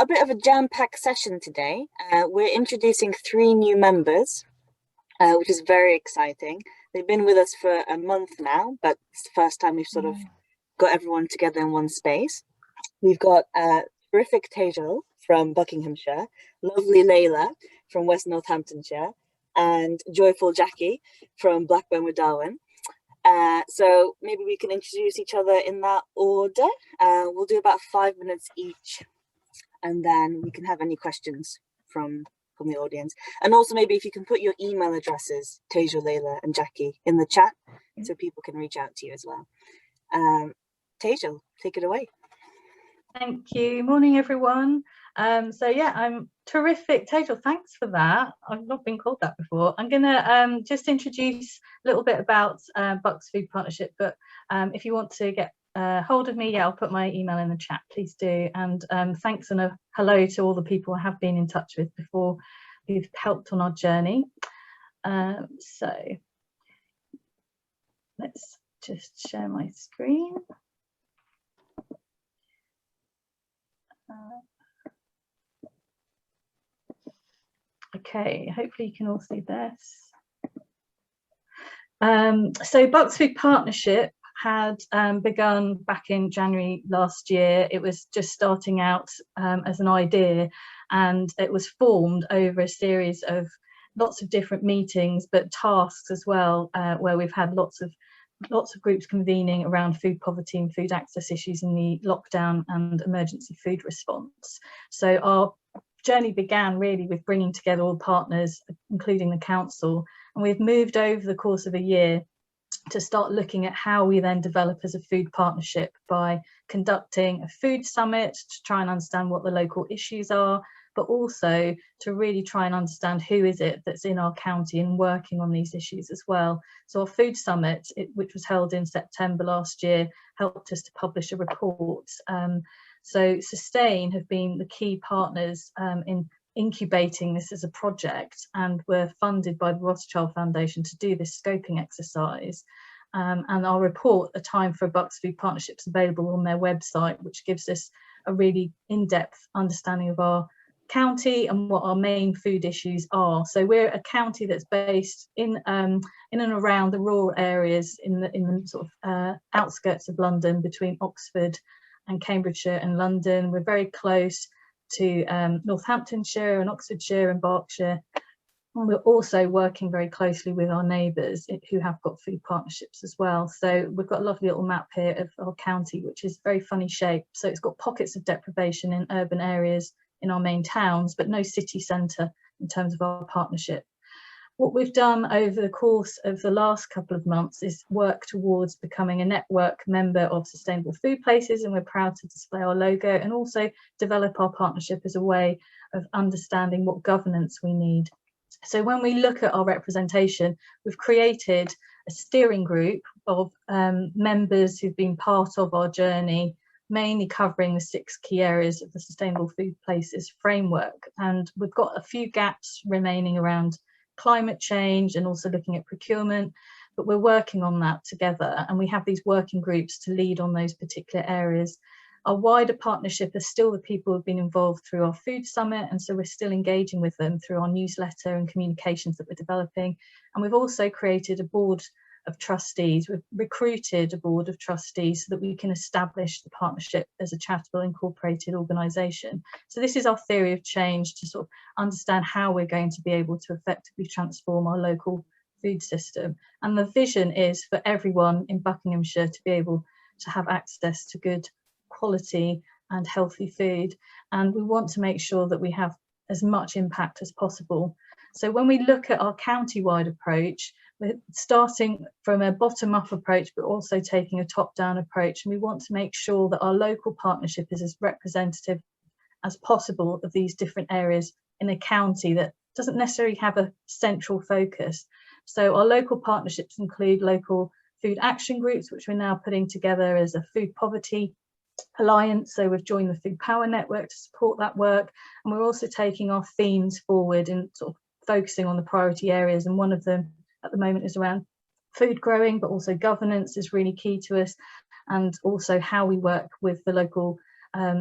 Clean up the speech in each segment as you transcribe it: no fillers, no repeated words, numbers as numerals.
a bit of a jam-packed session today. We're introducing 3 new members, which is very exciting. They've been with us for a month now, but it's the first time we've sort of got everyone together in one space. We've got terrific Tejal from Buckinghamshire, lovely Layla from West Northamptonshire, and joyful Jackie from Blackburn with Darwen. So maybe we can introduce each other in that order. We'll do about 5 minutes each, and then we can have any questions from the audience. And also maybe if you can put your email addresses, Tejal, Layla and Jackie, in the chat so people can reach out to you as well. Tejal, take it away. Thank you. Morning, everyone. So yeah, I'm terrific. Tejal, thanks for that. I've not been called that before. I'm going to just introduce a little bit about Bucks Food Partnership, but if you want to get hold of me, yeah, I'll put my email in the chat, please do. And thanks and a hello to all the people I have been in touch with before who've helped on our journey. So let's just share my screen. Okay, hopefully you can all see this. So Bucks Food Partnership had begun back in January last year. It was just starting out as an idea, and it was formed over a series of lots of different meetings, but tasks as well, where we've had lots of groups convening around food poverty and food access issues in the lockdown and emergency food response. So our journey began really with bringing together all partners, including the council, and we've moved over the course of a year to start looking at how we then develop as a food partnership by conducting a food summit to try and understand what the local issues are, but also to really try and understand who is it that's in our county and working on these issues as well. So our food summit, which was held in September last year, helped us to publish a report. So Sustain have been the key partners in incubating this as a project, and we're funded by the Rothschild Foundation to do this scoping exercise. And our report, A Time for a Bucks Food Partnership, is available on their website, which gives us a really in-depth understanding of our county and what our main food issues are. So we're a county that's based in and around the rural areas in the sort of outskirts of London, between Oxford and Cambridgeshire and London. We're very close to Northamptonshire and Oxfordshire and Berkshire. And we're also working very closely with our neighbours who have got food partnerships as well. So we've got a lovely little map here of our county, which is very funny shape. So it's got pockets of deprivation in urban areas in our main towns, but no city centre in terms of our partnership. What we've done over the course of the last couple of months is work towards becoming a network member of Sustainable Food Places, and we're proud to display our logo and also develop our partnership as a way of understanding what governance we need. So when we look at our representation, we've created a steering group of members who've been part of our journey, mainly covering the 6 key areas of the Sustainable Food Places framework. And we've got a few gaps remaining around climate change and also looking at procurement, but we're working on that together, and we have these working groups to lead on those particular areas. Our wider partnership is still the people who've been involved through our food summit, and so we're still engaging with them through our newsletter and communications that we're developing. And we've also created a board of trustees. We've recruited a board of trustees so that we can establish the partnership as a charitable incorporated organisation. So this is our theory of change, to sort of understand how we're going to be able to effectively transform our local food system. And the vision is for everyone in Buckinghamshire to be able to have access to good quality and healthy food. And we want to make sure that we have as much impact as possible. So when we look at our county-wide approach, we're starting from a bottom-up approach, but also taking a top-down approach. And we want to make sure that our local partnership is as representative as possible of these different areas in a county that doesn't necessarily have a central focus. So our local partnerships include local food action groups, which we're now putting together as a food poverty alliance. So we've joined the Food Power Network to support that work. And we're also taking our themes forward and sort of focusing on the priority areas. And one of them at the moment is around food growing, but also governance is really key to us, and also how we work with the local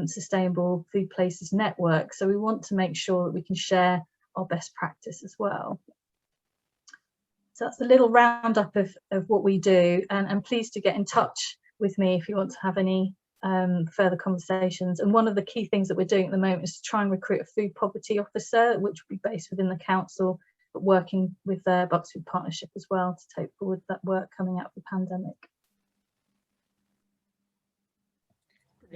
Sustainable Food Places network. So we want to make sure that we can share our best practice as well. So that's a little roundup of what we do, and please do get in touch with me if you want to have any further conversations. And one of the key things that we're doing at the moment is to try and recruit a food poverty officer, which will be based within the council, but working with the Bucks Food Partnership as well to take forward that work coming out of the pandemic.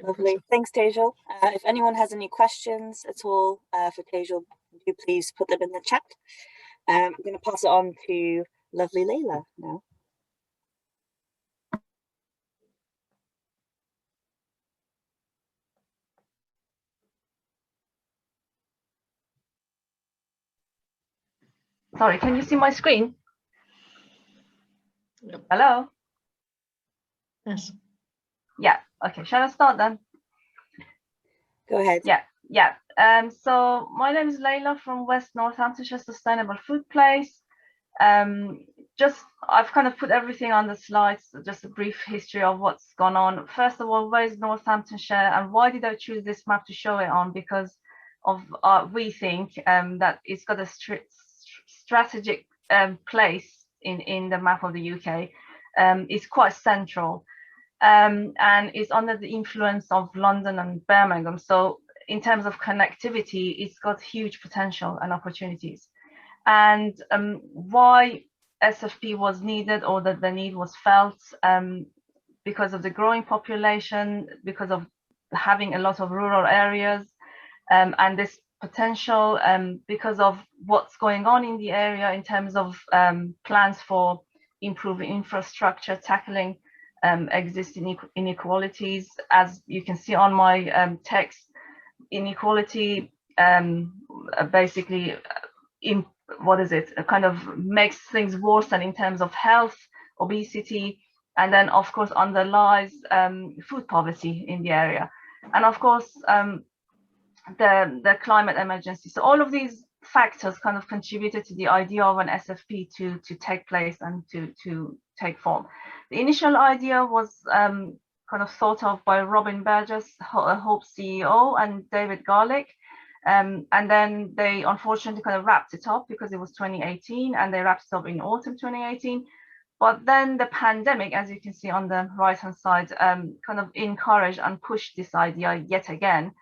Lovely. Thanks, Tejal. If anyone has any questions at all for Tejal, do please put them in the chat. I'm going to pass it on to lovely Layla now. Sorry, can you see my screen? Yep. Hello? Yes. Yeah, okay, shall I start then? Go ahead. Yeah. So my name is Layla from West Northamptonshire Sustainable Food Place. I've kind of put everything on the slides, just a brief history of what's gone on. First of all, where is Northamptonshire and why did I choose this map to show it on? Because of we think that it's got a strategic place in the map of the UK. It's quite central and it's under the influence of London and Birmingham. So in terms of connectivity, it's got huge potential and opportunities. And why SFP was needed, or that the need was felt, because of the growing population, because of having a lot of rural areas, and this potential, because of what's going on in the area in terms of plans for improving infrastructure, tackling existing inequalities. As you can see on my text, inequality basically kind of makes things worse, and in terms of health, obesity, and then of course underlies food poverty in the area, and of course the climate emergency. So all of these factors kind of contributed to the idea of an SFP to take place and to take form. The initial idea was kind of thought of by Robin Burgess, Hope CEO, and David Garlick. And then they unfortunately kind of wrapped it up because it was 2018, and they wrapped it up in autumn 2018. But then the pandemic, as you can see on the right-hand side, kind of encouraged and pushed this idea yet again,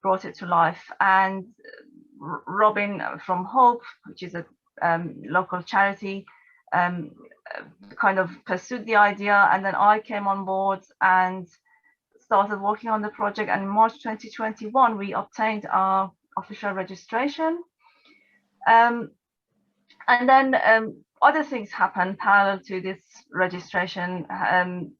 brought it to life. And Robin from Hope, which is a local charity, kind of pursued the idea, and then I came on board and started working on the project. And in March 2021, we obtained our official registration. And then other things happened parallel to this registration,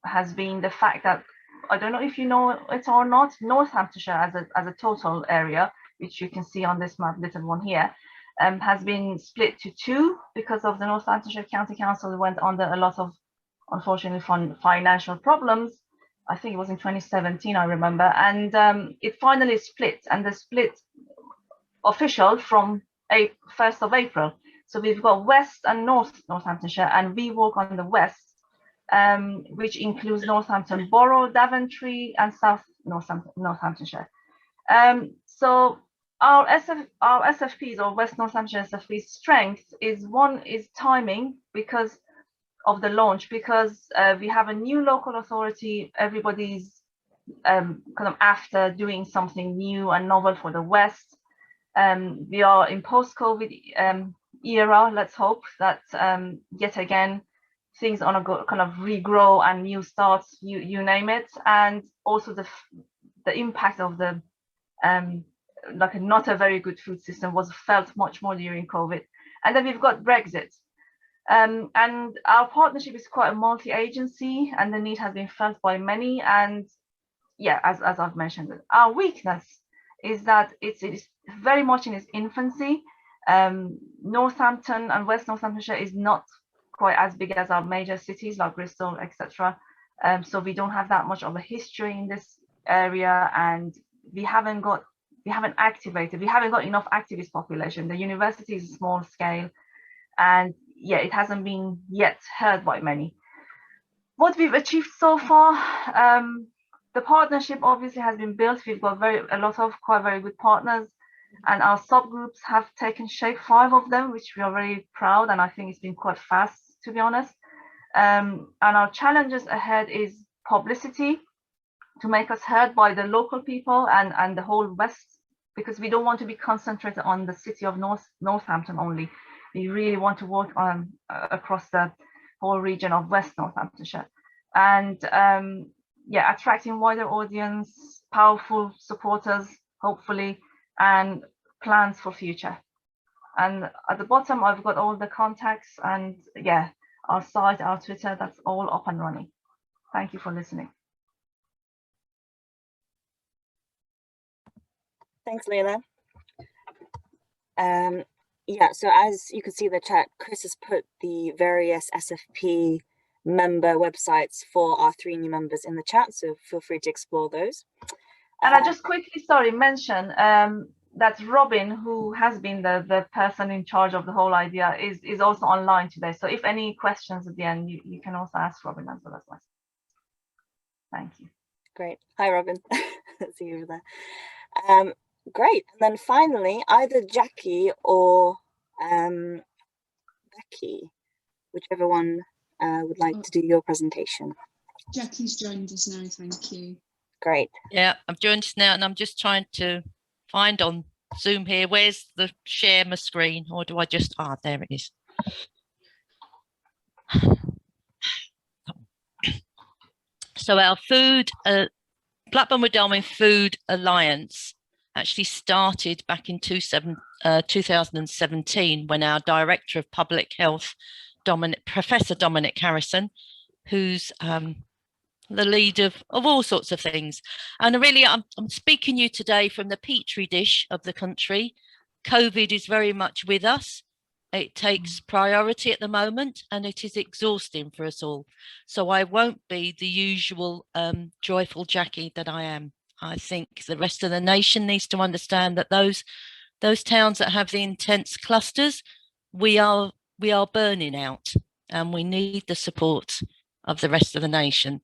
has been the fact that, I don't know if you know it or not, Northamptonshire as a total area, which you can see on this map, little one here, has been split to two because of the Northamptonshire County Council went under a lot of, unfortunately, financial problems. I think it was in 2017, I remember, and it finally split, and the split official from 1st of April. So we've got West and North Northamptonshire, and we work on the West, which includes Northampton Borough, Daventry, and South Northamptonshire. So our SFPs, or West Northamptonshire SFP's strength is, one is timing, because of the launch, because we have a new local authority. Everybody's kind of after doing something new and novel for the West. We are in post-COVID era. Let's hope that yet again things are going to kind of regrow and new starts, you name it, and also the impact of the like not a very good food system was felt much more during COVID. And then we've got Brexit. And our partnership is quite a multi-agency, and the need has been felt by many. And yeah, as I've mentioned, our weakness is that it is very much in its infancy. Northampton and West Northamptonshire is not quite as big as our major cities like Bristol, etc. So we don't have that much of a history in this area, and we haven't got enough activist population. The university is small scale, and yeah, it hasn't been yet heard by many. What we've achieved so far, The partnership obviously has been built. We've got a lot of quite very good partners, and our subgroups have taken shape, 5 of them, which we are very proud, and I think it's been quite fast, to be honest. And our challenges ahead is publicity, to make us heard by the local people and the whole West, because we don't want to be concentrated on the city of Northampton only. We really want to work on across the whole region of West Northamptonshire. And yeah, attracting wider audience, powerful supporters, hopefully, and plans for future. And at the bottom, I've got all the contacts, and yeah, our site, our Twitter, that's all up and running. Thank you for listening. Thanks, Leila. Yeah, so as you can see in the chat, Chris has put the various SFP member websites for our 3 new members in the chat, so feel free to explore those. And I just quickly, mention that Robin, who has been the person in charge of the whole idea, is also online today. So if any questions at the end, you can also ask Robin as well as myself. Thank you. Great. Hi, Robin. See you over there. Great. And then finally, either Jackie or Becky, whichever one would like to do your presentation. Jackie's joined us now, thank you. Great. Yeah, I've joined us now, and I'm just trying to find on Zoom here, where's the share my screen, or do I just, there it is. So our Blackburn with Darwin Food Alliance actually started back in 2017 when our Director of Public Health, Professor Dominic Harrison, who's the lead of all sorts of things. And really, I'm speaking you today from the petri dish of the country. COVID is very much with us. It takes priority at the moment, and it is exhausting for us all. So I won't be the usual joyful Jackie that I am. I think the rest of the nation needs to understand that those towns that have the intense clusters, we are burning out, and we need the support of the rest of the nation.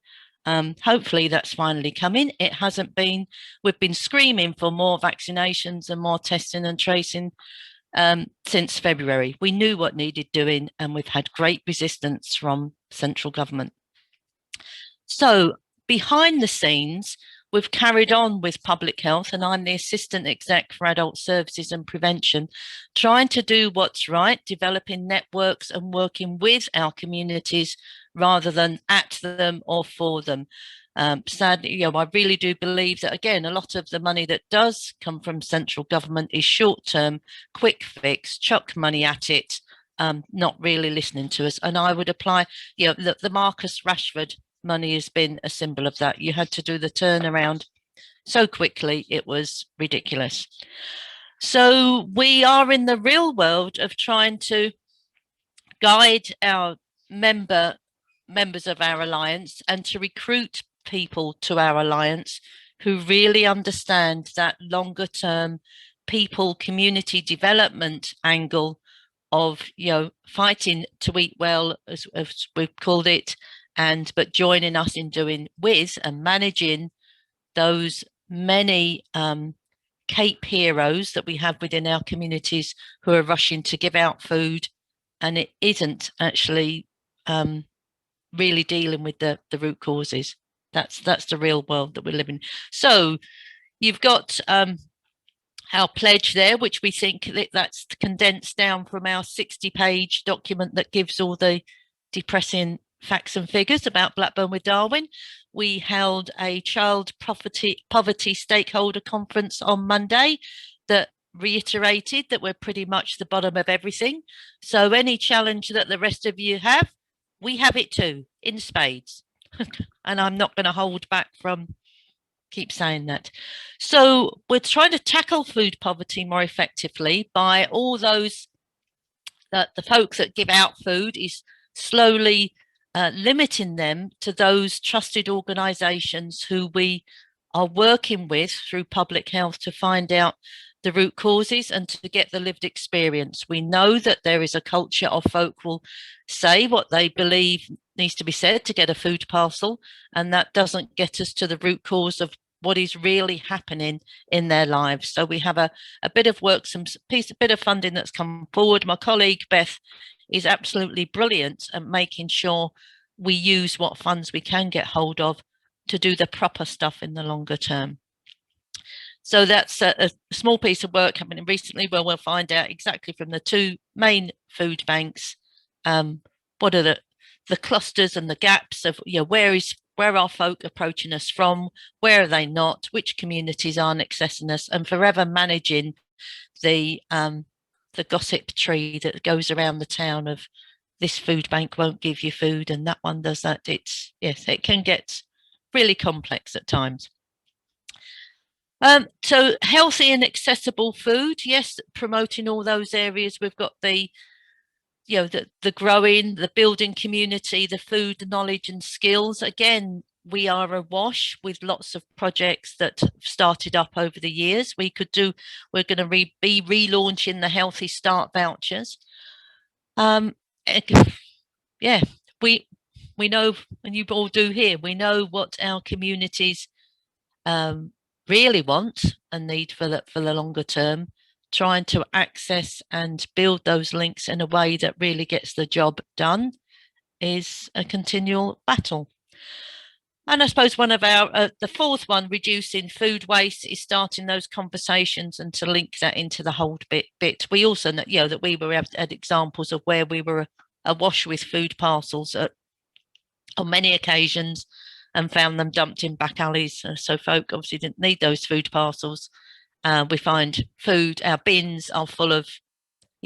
Hopefully that's finally coming. It hasn't been. We've been screaming for more vaccinations and more testing and tracing since February. We knew what needed doing, and we've had great resistance from central government. So behind the scenes, we've carried on with public health, and I'm the Assistant Exec for Adult Services and Prevention, trying to do what's right, developing networks and working with our communities rather than at them or for them. Sadly, I really do believe that, again, a lot of the money that does come from central government is short-term, quick fix, chuck money at it, not really listening to us. And I would apply, the Marcus Rashford money has been a symbol of that. You had to do the turnaround so quickly, it was ridiculous. So we are in the real world of trying to guide our members of our alliance and to recruit people to our alliance who really understand that longer term people community development angle of fighting to eat well, as we've called it, but joining us in doing with and managing those many Cape heroes that we have within our communities who are rushing to give out food, and it isn't actually really dealing with the root causes. That's the real world that we live in. So you've got our pledge there, which we think that's condensed down from our 60-page document that gives all the depressing facts and figures about Blackburn with Darwin. We held a child poverty stakeholder conference on Monday that reiterated that we're pretty much the bottom of everything. So any challenge that the rest of you have, we have it too, in spades. And I'm not going to hold back from keep saying that. So we're trying to tackle food poverty more effectively by all those that the folks that give out food is slowly limiting them to those trusted organisations who we are working with through public health to find out the root causes and to get the lived experience. We know that there is a culture of folk will say what they believe needs to be said, to get a food parcel, and that doesn't get us to the root cause of what is really happening in their lives. So we have a bit of work, a bit of funding that's come forward. My colleague Beth is absolutely brilliant at making sure we use what funds we can get hold of to do the proper stuff in the longer term. So that's a small piece of work happening recently, where we'll find out exactly from the two main food banks what are the clusters and the gaps of, you know, where are folk approaching us from, where are they not, which communities aren't accessing us, and forever managing the gossip tree that goes around the town of this food bank won't give you food and that one does that. Yes, it can get really complex at times. So healthy and accessible food, yes, promoting all those areas. We've got the growing, the building community, the food, the knowledge and skills. Again, we are awash with lots of projects that started up over the years. We're going to be relaunching the Healthy Start vouchers. Yeah, we know, and you all do here, we know what our communities really want and need for the longer term. Trying to access and build those links in a way that really gets the job done is a continual battle. And I suppose one of our, the fourth one, reducing food waste, is starting those conversations and to link that into the whole bit. We also know, that we were at examples of where we were awash with food parcels on many occasions and found them dumped in back alleys. So folk obviously didn't need those food parcels. We find food, our bins are full of,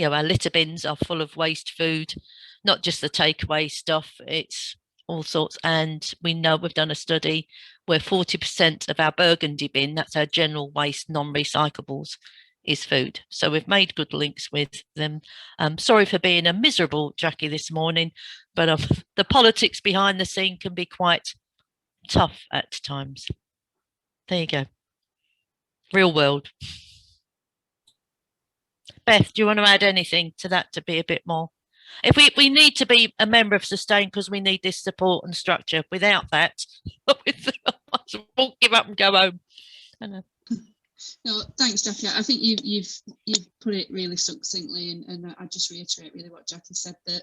our litter bins are full of waste food, not just the takeaway stuff, it's all sorts. And we know, we've done a study where 40% of our burgundy bin, that's our general waste, non-recyclables, is food. So we've made good links with them. Sorry for being a miserable Jackie this morning, but the politics behind the scene can be quite tough at times. There you go. Real world. Beth, do you want to add anything to that to be a bit more? If we need to be a member of Sustain because we need this support and structure. Without that, we'll give up and go home. I know. No, thanks, Jackie. I think you've put it really succinctly, and I just reiterate really what Jackie said, that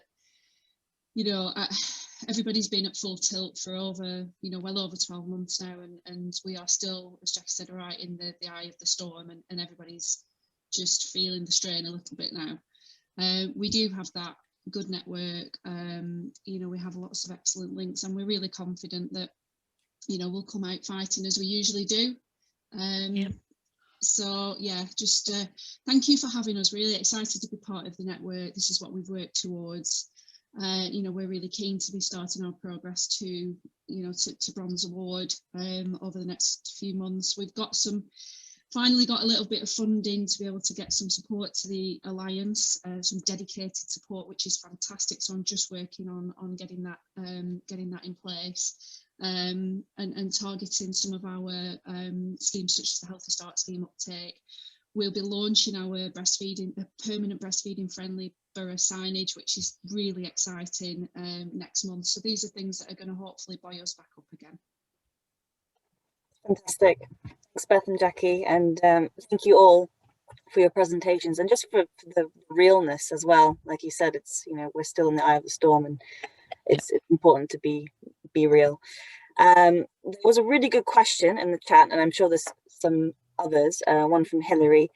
everybody's been at full tilt for over, well over 12 months now, and we are still, as Jackie said, right in the eye of the storm, and everybody's just feeling the strain a little bit now. We do have that good network. We have lots of excellent links, and we're really confident that, we'll come out fighting as we usually do. So yeah, just thank you for having us. Really excited to be part of the network. This is what we've worked towards. We're really keen to be starting our progress to Bronze Award over the next few months. We've finally got a little bit of funding to be able to get some support to the Alliance, some dedicated support, which is fantastic. So I'm just working on getting that in place. And targeting some of our schemes, such as the Healthy Start scheme uptake. We'll be launching our permanent breastfeeding friendly borough signage, which is really exciting, next month. So these are things that are going to hopefully buoy us back up again. Fantastic. Thanks, Beth and Jackie, and thank you all for your presentations and just for the realness as well. Like you said, it's we're still in the eye of the storm, and it's important to be real. There was a really good question in the chat, and I'm sure there's some others. One from Hillary.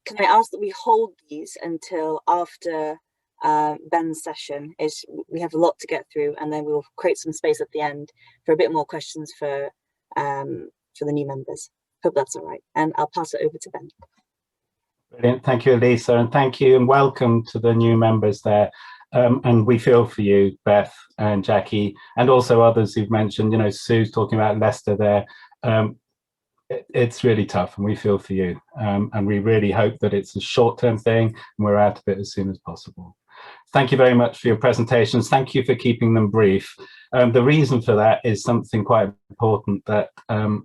Can I ask that we hold these until after Ben's session? We have a lot to get through, and then we'll create some space at the end for a bit more questions for the new members. Hope that's all right, and I'll pass it over to Ben. Brilliant. Thank you, Elisa, and thank you and welcome to the new members there. And we feel for you, Beth and Jackie, and also others who've mentioned, Sue's talking about Leicester there. It's really tough, and we feel for you. And we really hope that it's a short-term thing and we're out of it as soon as possible. Thank you very much for your presentations. Thank you for keeping them brief. The reason for that is something quite important that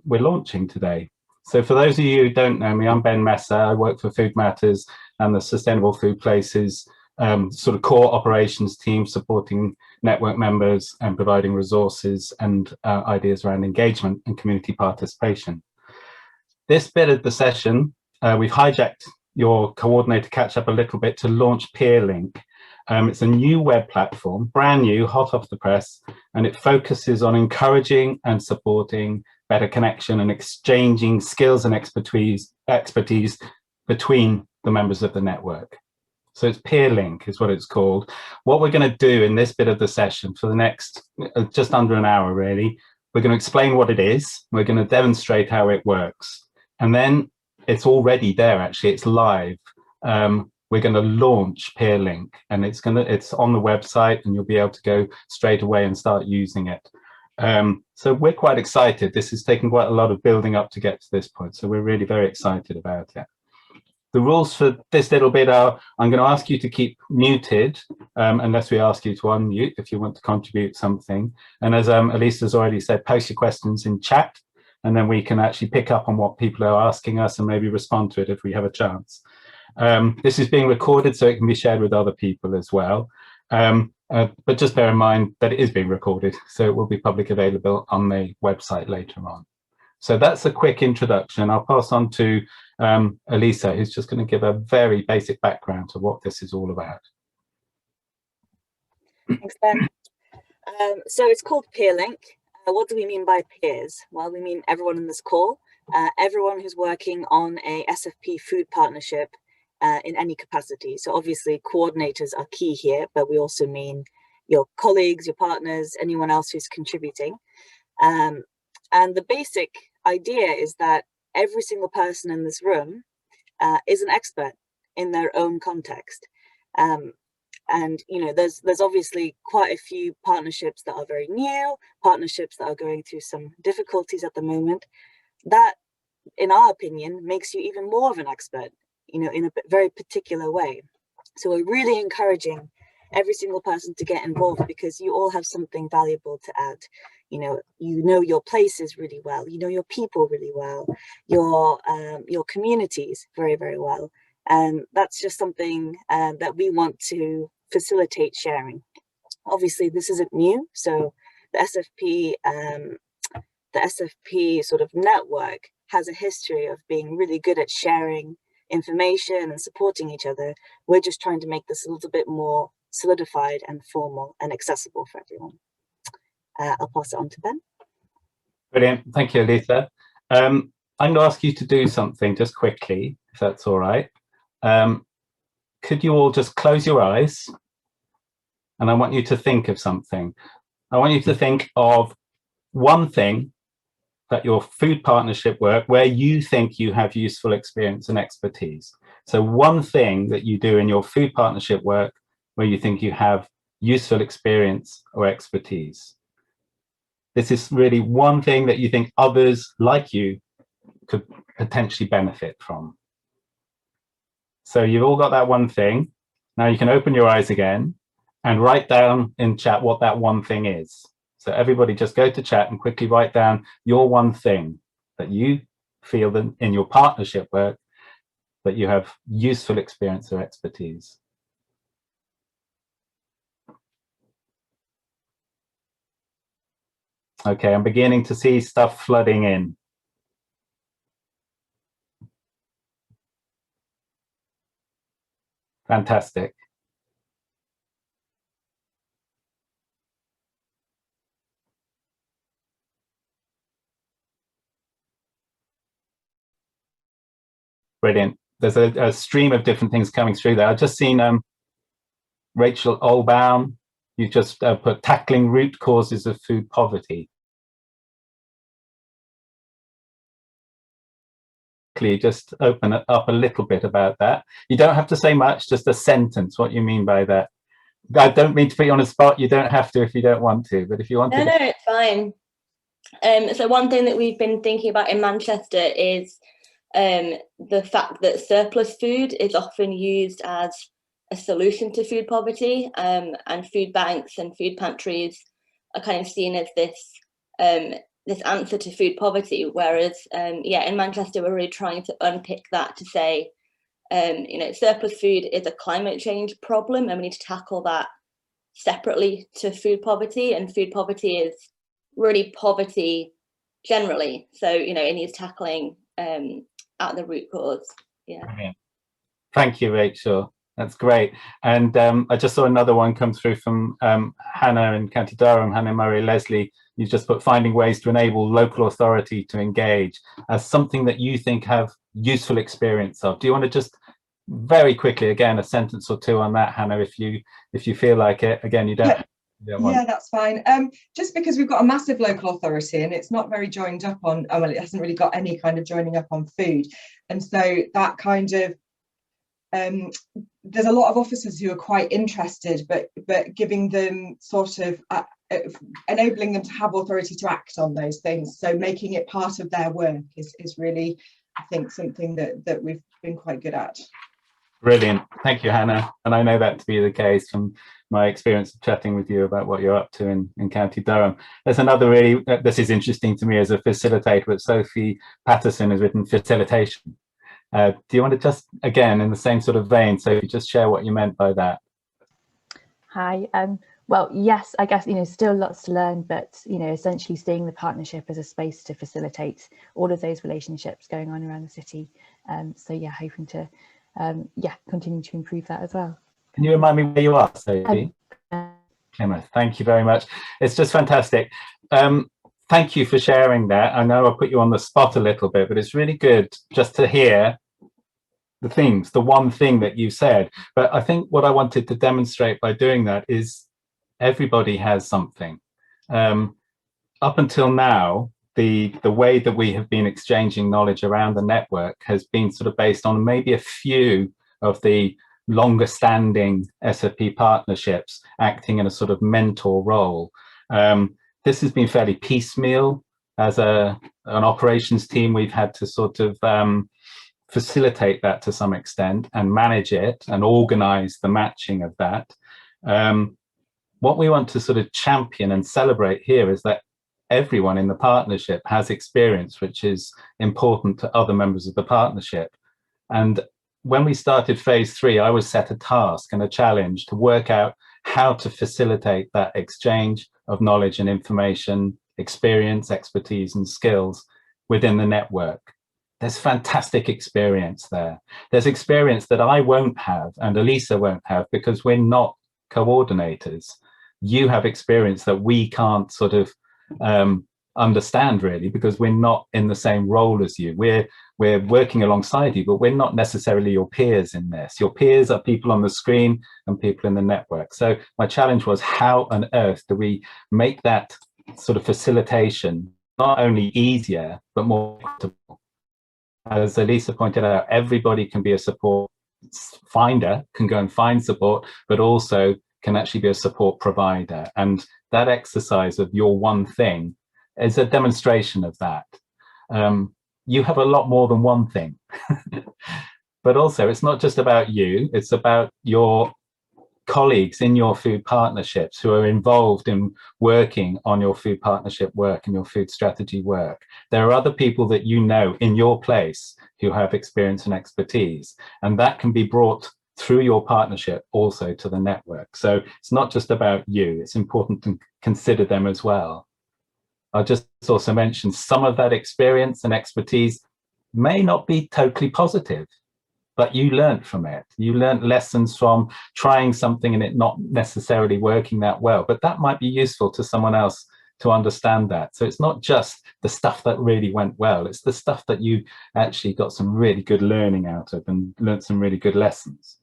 we're launching today. So for those of you who don't know me, I'm Ben Messer. I work for Food Matters and the Sustainable Food Places sort of core operations team supporting network members and providing resources and ideas around engagement and community participation. This bit of the session, we've hijacked your coordinator catch-up a little bit to launch Peerlink. It's a new web platform, brand new, hot off the press, and it focuses on encouraging and supporting better connection and exchanging skills and expertise between the members of the network. So it's Peerlink is what it's called. What we're going to do in this bit of the session for the next just under an hour, really, we're going to explain what it is. We're going to demonstrate how it works. And then it's already there, actually, it's live. We're going to launch Peerlink, and it's on the website, and you'll be able to go straight away and start using it. So we're quite excited. This has taken quite a lot of building up to get to this point. So we're really very excited about it. The rules for this little bit are, I'm going to ask you to keep muted unless we ask you to unmute if you want to contribute something. And as Elisa's already said, post your questions in chat, and then we can actually pick up on what people are asking us and maybe respond to it if we have a chance. This is being recorded, so it can be shared with other people as well. But just bear in mind that it is being recorded, so it will be publicly available on the website later on. So that's a quick introduction. I'll pass on to Elisa, who's just going to give a very basic background to what this is all about. Thanks, Ben. So it's called Peerlink. What do we mean by peers? Well, we mean everyone in this call, everyone who's working on a SFP food partnership in any capacity. So obviously coordinators are key here, but we also mean your colleagues, your partners, anyone else who's contributing. And the basic idea is that every single person in this room is an expert in their own context. And you know, there's obviously quite a few partnerships that are very new, partnerships that are going through some difficulties at the moment. That, in our opinion, makes you even more of an expert, you know, in a very particular way. So we're really encouraging every single person to get involved, because you all have something valuable to add. You know your places really well, you know your people really well, your communities very, very well. And that's just something that we want to facilitate sharing. Obviously, this isn't new. So the SFP sort of network has a history of being really good at sharing information and supporting each other. We're just trying to make this a little bit more solidified and formal and accessible for everyone. I'll pass it on to Ben. Brilliant. Thank you, Elisa. I'm going to ask you to do something just quickly, if that's all right. Could you all just close your eyes? And I want you to think of something. I want you to think of one thing that your food partnership work where you think you have useful experience and expertise. So one thing that you do in your food partnership work where you think you have useful experience or expertise. This is really one thing that you think others like you could potentially benefit from. So you've all got that one thing. Now you can open your eyes again and write down in chat what that one thing is. So everybody just go to chat and quickly write down your one thing that you feel that in your partnership work that you have useful experience or expertise. Okay, I'm beginning to see stuff flooding in. Fantastic. Brilliant. There's a stream of different things coming through there. I've just seen Rachel Olbaum. You just put tackling root causes of food poverty. Just open it up a little bit about that. You don't have to say much, just a sentence, what you mean by that. I don't mean to put you on a spot. You don't have to if you don't want to, but if you want to. No, it's fine. So one thing that we've been thinking about in Manchester is the fact that surplus food is often used as a solution to food poverty, and food banks and food pantries are kind of seen as this answer to food poverty, whereas in Manchester we're really trying to unpick that to say You know, surplus food is a climate change problem, and we need to tackle that separately to food poverty. And food poverty is really poverty generally. So, you know, it needs tackling at the root cause. Yeah. Brilliant. Thank you, Rachel. That's great. And I just saw another one come through from Hannah in County Durham, Hannah Murray Leslie. You just put finding ways to enable local authority to engage as something that you think have useful experience of. Do you want to just very quickly, again, a sentence or two on that, Hannah, if you feel like it? Again, you don't. Yeah, that's fine. Just because we've got a massive local authority and it's not very joined up on, well, it hasn't really got any kind of joining up on food. And so that kind of, there's a lot of officers who are quite interested, but giving them sort of enabling them to have authority to act on those things. So making it part of their work is really, I think, something that we've been quite good at. Brilliant. Thank you, Hannah. And I know that to be the case from my experience of chatting with you about what you're up to in County Durham. There's another really, this is interesting to me as a facilitator, but Sophie Patterson has written facilitation. Do you want to just, again, in the same sort of vein, so just share what you meant by that? Hi. Well, yes, I guess, you know, still lots to learn, but, you know, essentially seeing the partnership as a space to facilitate all of those relationships going on around the city. So yeah, hoping to, continue to improve that as well. Can you remind me where you are, Sophie? Plymouth. Thank you very much. It's just fantastic. Thank you for sharing that. I know I put you on the spot a little bit, but it's really good just to hear the one thing that you said. But I think what I wanted to demonstrate by doing that is everybody has something. Up until now, the way that we have been exchanging knowledge around the network has been sort of based on maybe a few of the longer standing SFP partnerships acting in a sort of mentor role. This has been fairly piecemeal. As an operations team, we've had to sort of facilitate that to some extent and manage it and organize the matching of that. What we want to sort of champion and celebrate here is that everyone in the partnership has experience which is important to other members of the partnership. And when we started phase 3, I was set a task and a challenge to work out how to facilitate that exchange of knowledge and information, experience, expertise, and skills within the network. There's fantastic experience there. There's experience that I won't have and Elisa won't have because we're not coordinators. You have experience that we can't sort of understand really because we're not in the same role as you. We're working alongside you, but we're not necessarily your peers in this. Your peers are people on the screen and people in the network. So my challenge was, how on earth do we make that sort of facilitation not only easier, but more equitable? As Elisa pointed out, everybody can be a support finder, can go and find support, but also can actually be a support provider. And that exercise of your one thing is a demonstration of that. You have a lot more than one thing. But also, it's not just about you, it's about your colleagues in your food partnerships who are involved in working on your food partnership work and your food strategy work. There are other people that you know in your place who have experience and expertise, and that can be brought through your partnership also to the network. So it's not just about you, it's important to consider them as well. I'll just also mention some of that experience and expertise may not be totally positive, but you learned from it. You learned lessons from trying something and it not necessarily working that well, but that might be useful to someone else to understand that. So it's not just the stuff that really went well, it's the stuff that you actually got some really good learning out of and learned some really good lessons.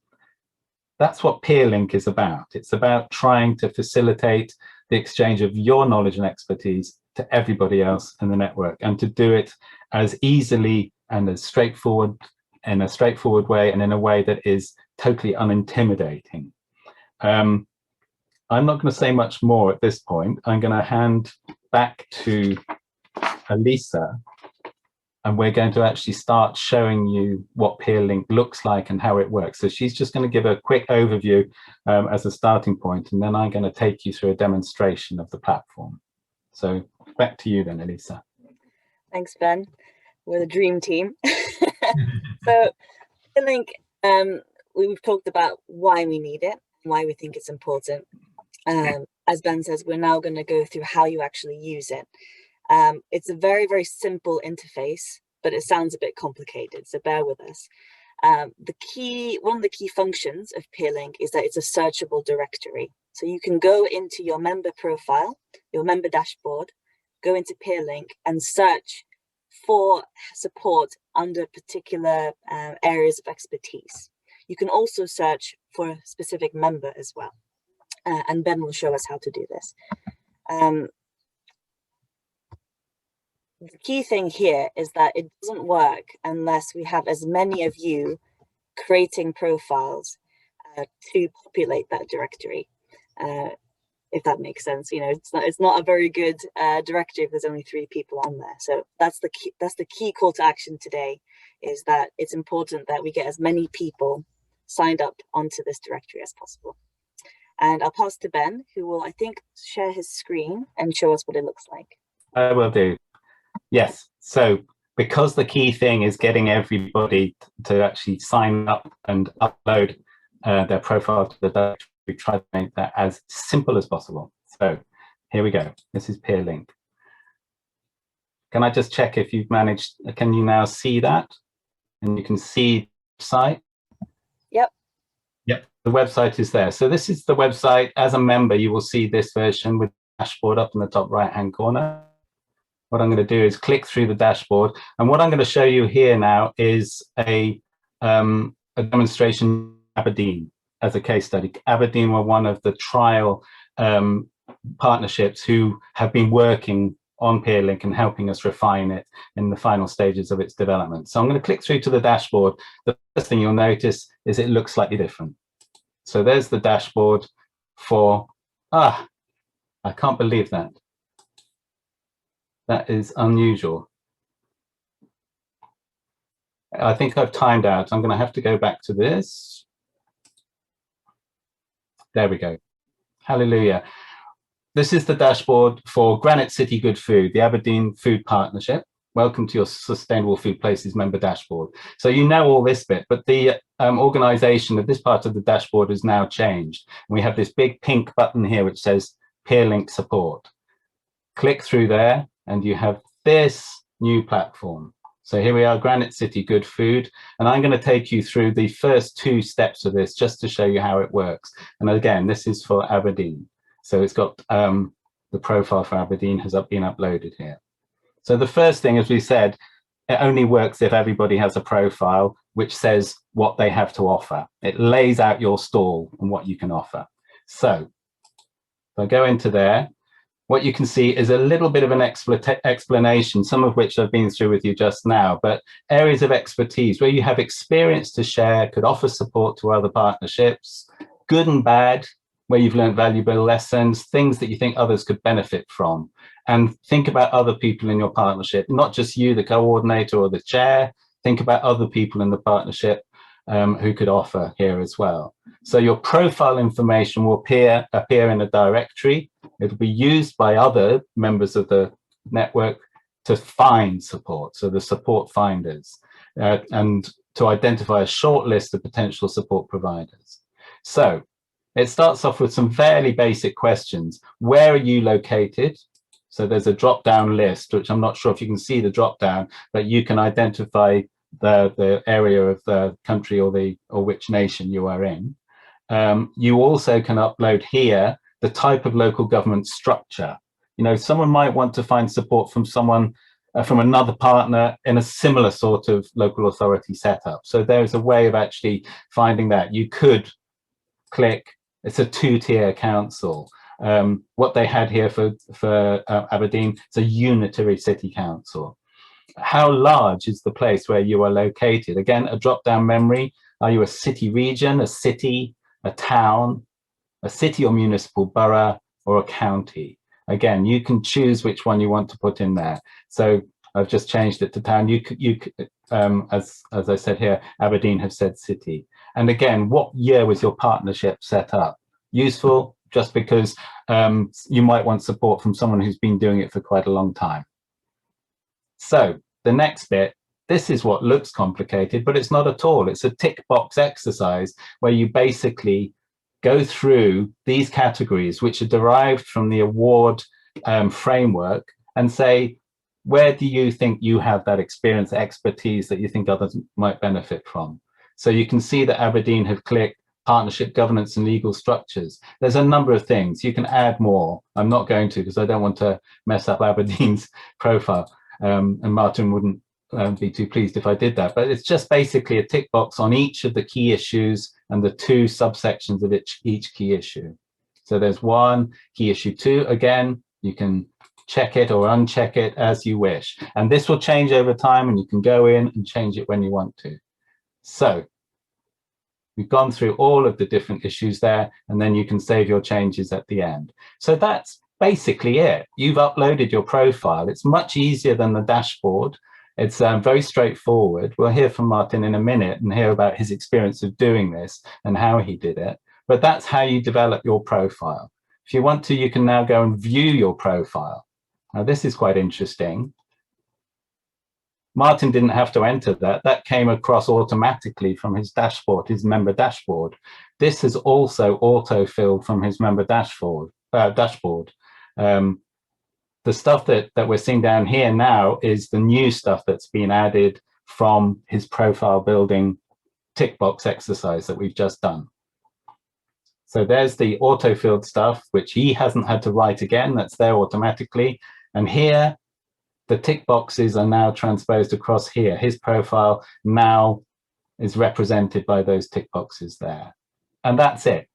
That's what Peerlink is about. It's about trying to facilitate the exchange of your knowledge and expertise to everybody else in the network, and to do it as easily and as straightforward, in a straightforward way, and in a way that is totally unintimidating. I'm not going to say much more at this point. I'm going to hand back to Elisa, and we're going to actually start showing you what Peerlink looks like and how it works. So she's just going to give a quick overview as a starting point, and then I'm going to take you through a demonstration of the platform. So back to you then, Elisa. Thanks, Ben. We're the dream team. So Peerlink we've talked about why we need it, why we think it's important. As Ben says, we're now going to go through how you actually use it. It's a very, very simple interface, but it sounds a bit complicated, so bear with us. One of the key functions of Peerlink is that it's a searchable directory. So you can go into your member profile, your member dashboard, go into Peerlink and search for support under particular areas of expertise. You can also search for a specific member as well. And Ben will show us how to do this. The key thing here is that it doesn't work unless we have as many of you creating profiles to populate that directory. If that makes sense, you know, it's not a very good directory if there's only 3 people on there. So that's the key call to action today, is that it's important that we get as many people signed up onto this directory as possible. And I'll pass to Ben, who will, I think, share his screen and show us what it looks like. I will do. Yes. So because the key thing is getting everybody to actually sign up and upload their profile to the directory, we try to make that as simple as possible. So here we go. This is Peerlink. Can I just check if you've managed, can you now see that? And you can see the site? Yep. Yep, the website is there. So this is the website. As a member, you will see this version with the dashboard up in the top right-hand corner. What I'm going to do is click through the dashboard. And what I'm going to show you here now is a demonstration Aberdeen as a case study. Aberdeen were one of the trial partnerships who have been working on Peerlink and helping us refine it in the final stages of its development. So I'm going to click through to the dashboard. The first thing you'll notice is it looks slightly different. So there's the dashboard for, I can't believe that. That is unusual. I think I've timed out. I'm going to have to go back to this. There we go. Hallelujah. This is the dashboard for Granite City Good Food, the Aberdeen Food Partnership. Welcome to your Sustainable Food Places member dashboard. So you know all this bit, but the organization of this part of the dashboard has now changed. We have this big pink button here which says Peerlink support. Click through there and you have this new platform. So here we are, Granite City Good Food, and I'm going to take you through the first 2 steps of this just to show you how it works. And again, this is for Aberdeen. So it's got the profile for Aberdeen has been uploaded here. So the first thing, as we said, it only works if everybody has a profile which says what they have to offer. It lays out your stall and what you can offer. So if I go into there, what you can see is a little bit of an explanation, some of which I've been through with you just now, but areas of expertise where you have experience to share, could offer support to other partnerships, good and bad, where you've learned valuable lessons, things that you think others could benefit from. And think about other people in your partnership, not just you, the coordinator or the chair, think about other people in the partnership who could offer here as well. So your profile information will appear in a directory. It'll be used by other members of the network to find support, so the support finders, and to identify a short list of potential support providers. So it starts off with some fairly basic questions. Where are you located? So there's a drop-down list, which I'm not sure if you can see the drop-down, but you can identify the area of the country or which nation you are in. You also can upload here the type of local government structure. You know, someone might want to find support from someone from another partner in a similar sort of local authority setup. So there's a way of actually finding that. You could click, it's a 2-tier council. What they had here for Aberdeen, it's a unitary city council. How large is the place where you are located? Again, a drop-down memory. Are you a city region, a city, a town, a city or municipal borough, or a county? Again, you can choose which one you want to put in there. So I've just changed it to town. As I said here, Aberdeen have said city. And again, what year was your partnership set up? Useful just because you might want support from someone who's been doing it for quite a long time. So the next bit This is what looks complicated, but it's not at all. It's a tick box exercise where you basically go through these categories, which are derived from the award framework, and say, where do you think you have that experience, expertise that you think others might benefit from? So you can see that Aberdeen have clicked partnership, governance and legal structures. There's a number of things. You can add more. I'm not going to, because I don't want to mess up Aberdeen's profile. And Martin wouldn't be too pleased if I did that. But it's just basically a tick box on each of the key issues and the 2 subsections of each key issue. So there's 1, key issue 2. Again, you can check it or uncheck it as you wish. And this will change over time, and you can go in and change it when you want to. So we've gone through all of the different issues there, and then you can save your changes at the end. So that's basically it. You've uploaded your profile. It's much easier than the dashboard. It's very straightforward. We'll hear from Martin in a minute and hear about his experience of doing this and how he did it. But that's how you develop your profile. If you want to, you can now go and view your profile. Now, this is quite interesting. Martin didn't have to enter that. That came across automatically from his dashboard, his member dashboard. This is also auto-filled from his member dashboard. The stuff that we're seeing down here now is the new stuff that's been added from his profile building tick box exercise that we've just done. So there's the auto-filled stuff, which he hasn't had to write again. That's there automatically. And here, the tick boxes are now transposed across here. His profile now is represented by those tick boxes there. And that's it.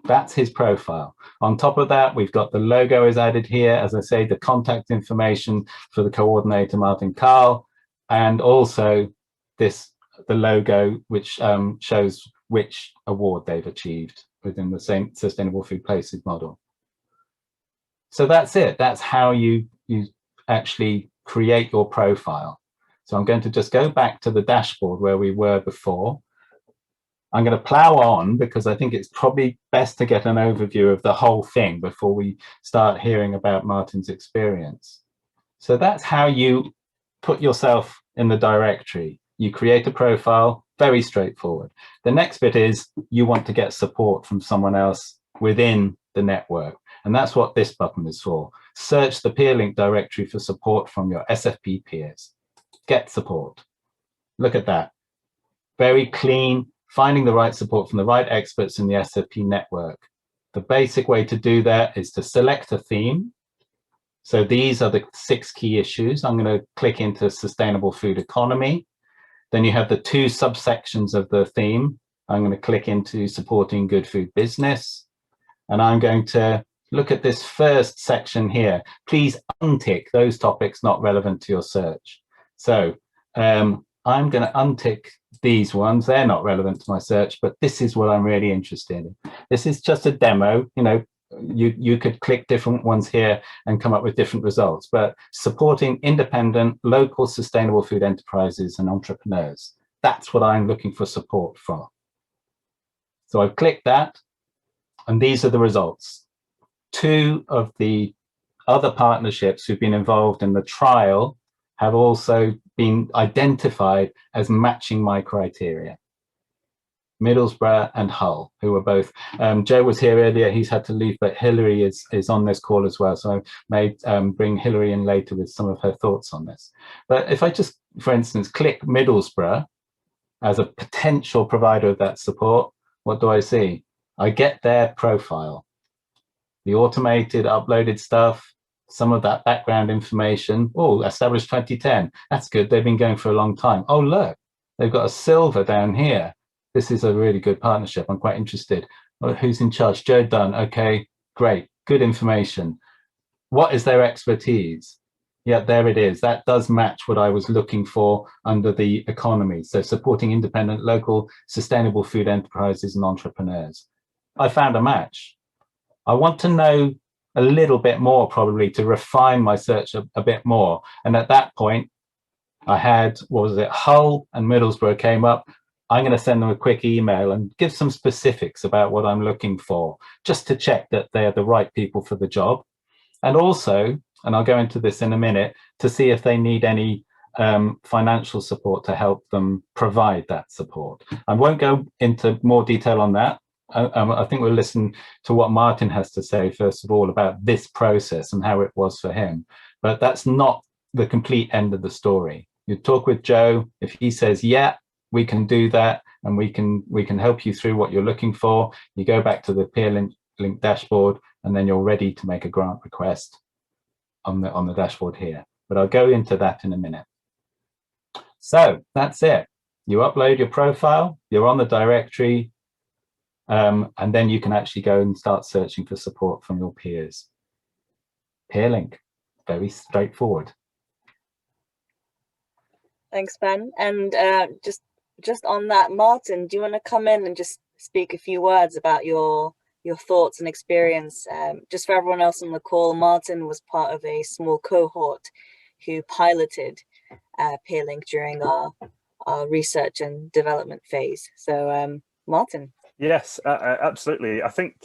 That's his profile. On top of that, we've got the logo is added here. As I say, the contact information for the coordinator, Martin Carl, and also the logo, which shows which award they've achieved within the same Sustainable Food Places model. So that's it. That's how you actually create your profile. So I'm going to just go back to the dashboard where we were before. I'm going to plow on because I think it's probably best to get an overview of the whole thing before we start hearing about Martin's experience. So that's how you put yourself in the directory. You create a profile, very straightforward. The next bit is you want to get support from someone else within the network. And that's what this button is for. Search the Peerlink directory for support from your SFP peers. Get support. Look at that. Very clean, finding the right support from the right experts in the SFP network. The basic way to do that is to select a theme. So these are the 6 key issues. I'm going to click into sustainable food economy. Then you have the 2 subsections of the theme. I'm going to click into supporting good food business. And I'm going to look at this first section here. Please untick those topics not relevant to your search. So I'm going to untick these ones. They're not relevant to my search, but this is what I'm really interested in. This is just a demo. You know, you could click different ones here and come up with different results, but supporting independent, local, sustainable food enterprises and entrepreneurs. That's what I'm looking for support for. So I've clicked that, and these are the results. 2 of the other partnerships who've been involved in the trial have also been identified as matching my criteria. Middlesbrough and Hull, who were both, Joe was here earlier, he's had to leave, but Hilary is on this call as well. So I may bring Hilary in later with some of her thoughts on this. But if I just, for instance, click Middlesbrough as a potential provider of that support, what do I see? I get their profile, the automated uploaded stuff, some of that background information. Oh, established 2010. That's good. They've been going for a long time. Oh, look, they've got a silver down here. This is a really good partnership. I'm quite interested. Well, who's in charge? Joe Dunn. Okay, great. Good information. What is their expertise? Yeah, there it is. That does match what I was looking for under the economy. So supporting independent, local, sustainable food enterprises and entrepreneurs. I found a match. I want to know a little bit more, probably, to refine my search a bit more. And at that point, I had, what was it, Hull and Middlesbrough came up. I'm going to send them a quick email and give some specifics about what I'm looking for, just to check that they're the right people for the job. And also, and I'll go into this in a minute, to see if they need any financial support to help them provide that support. I won't go into more detail on that. I think we'll listen to what Martin has to say, first of all, about this process and how it was for him. But that's not the complete end of the story. You talk with Joe. If he says, yeah, we can do that, and we can help you through what you're looking for, you go back to the Peerlink dashboard, and then you're ready to make a grant request on the dashboard here. But I'll go into that in a minute. So that's it. You upload your profile, you're on the directory, and then you can actually go and start searching for support from your peers. Peerlink, very straightforward. Thanks, Ben. And just on that, Martin, do you want to come in and just speak a few words about your thoughts and experience? Just for everyone else on the call, Martin was part of a small cohort who piloted Peerlink during our research and development phase. So Martin. Yes, absolutely. I think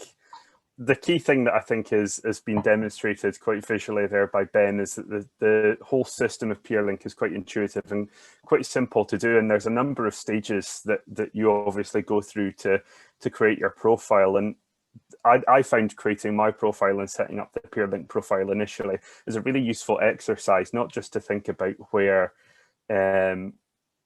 the key thing that I think has been demonstrated quite visually there by Ben is that the whole system of Peerlink is quite intuitive and quite simple to do, and there's a number of stages that you obviously go through to create your profile. And I found creating my profile and setting up the Peerlink profile initially is a really useful exercise, not just to think about where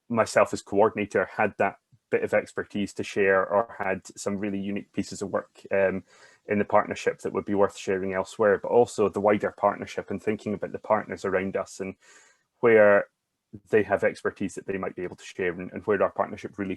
myself as coordinator had that bit of expertise to share or had some really unique pieces of work in the partnership that would be worth sharing elsewhere, but also the wider partnership and thinking about the partners around us and where they have expertise that they might be able to share, and where our partnership really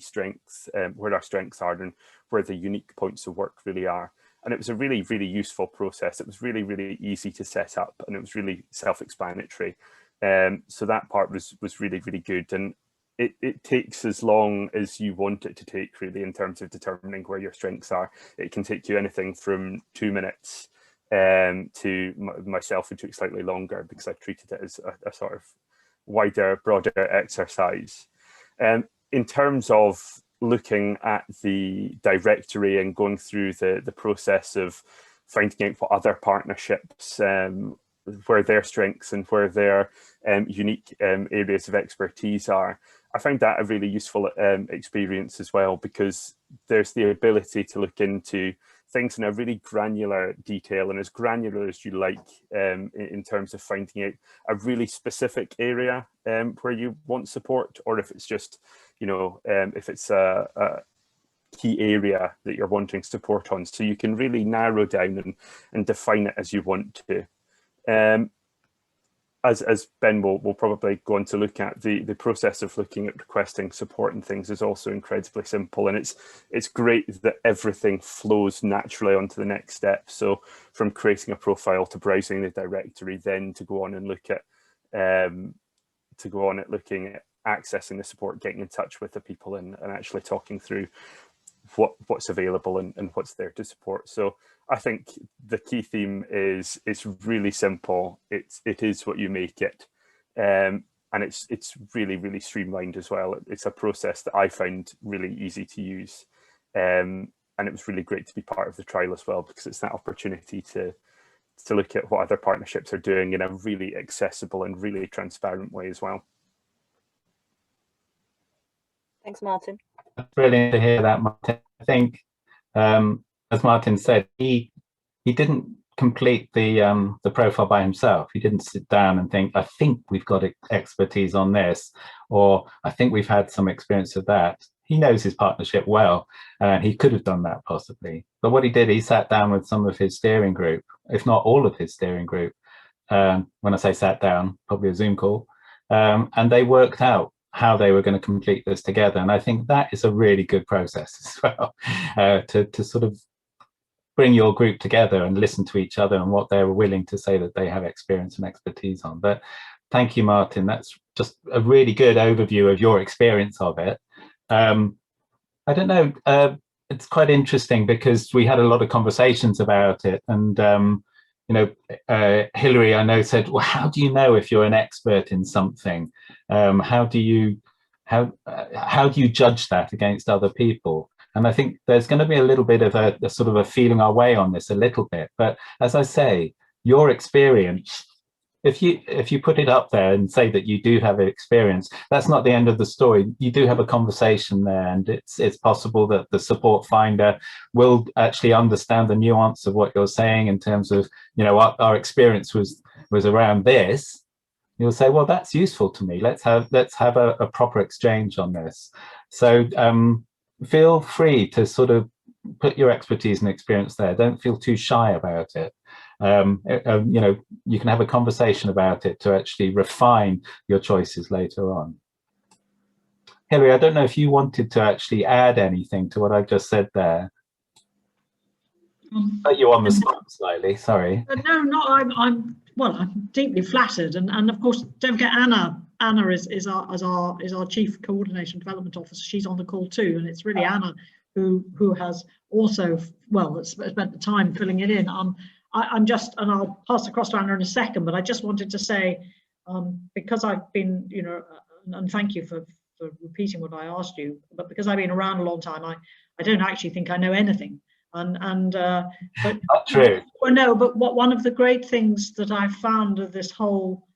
where our strengths are and where the unique points of work really are. And it was a really, really useful process. It was really, really easy to set up, and it was really self-explanatory. So that part was really, really good. And it takes as long as you want it to take, really, in terms of determining where your strengths are. It can take you anything from 2 minutes to myself, it took slightly longer because I treated it as a sort of wider, broader exercise. In terms of looking at the directory and going through the process of finding out what other partnerships, where their strengths and where their unique areas of expertise are, I found that a really useful experience as well, because there's the ability to look into things in a really granular detail, and as granular as you like, in terms of finding out a really specific area where you want support, or if it's just, you know, if it's a key area that you're wanting support on. So you can really narrow down and define it as you want to. As Ben will probably go on to look at, the process of looking at requesting support and things is also incredibly simple, and it's great that everything flows naturally onto the next step. So from creating a profile to browsing the directory, then to go on and look at looking at accessing the support, getting in touch with the people, and actually talking through what's available and what's there to support. So I think the key theme is it's really simple. It is what you make it, and it's really, really streamlined as well. It's a process that I found really easy to use, and it was really great to be part of the trial as well, because it's that opportunity to look at what other partnerships are doing in a really accessible and really transparent way as well. Thanks, Martin. Brilliant to hear that, Martin. I think, as Martin said, he didn't complete the profile by himself. He didn't sit down and think, I think we've got expertise on this, or I think we've had some experience of that. He knows his partnership well, and he could have done that possibly. But what he did, he sat down with some of his steering group, if not all of his steering group. When I say sat down, probably a Zoom call, and they worked out how they were going to complete this together. And I think that is a really good process as well, to sort of bring your group together and listen to each other and what they were willing to say that they have experience and expertise on. But thank you, Martin. That's just a really good overview of your experience of it. I don't know, it's quite interesting because we had a lot of conversations about it, and you know, Hilary, I know, said, well, how do you know if you're an expert in something? How do you judge that against other people? And I think there's going to be a little bit of a sort of a feeling our way on this a little bit. But as I say, your experience if you put it up there and say that you do have experience, that's not the end of the story. You do have a conversation there, and it's possible that the support finder will actually understand the nuance of what you're saying in terms of, you know, our experience was around this. You'll say, well, that's useful to me. Let's have a proper exchange on this. So feel free to sort of put your expertise and experience there. Don't feel too shy about it. You know, you can have a conversation about it to actually refine your choices later on. Hilary, I don't know if you wanted to actually add anything to what I've just said there. Put you on the spot slightly, sorry. No, I'm deeply flattered, and of course, don't forget Anna. Anna is our Chief Coordination Development Officer. She's on the call too, and it's really Anna who has also, well, spent the time filling it in. I'm just, and I'll pass across to Anna in a second, but I just wanted to say, because I've been, you know, and thank you for repeating what I asked you, but because I've been around a long time, I don't actually think I know anything. But not true. Well, no, but one of the great things that I've found of this whole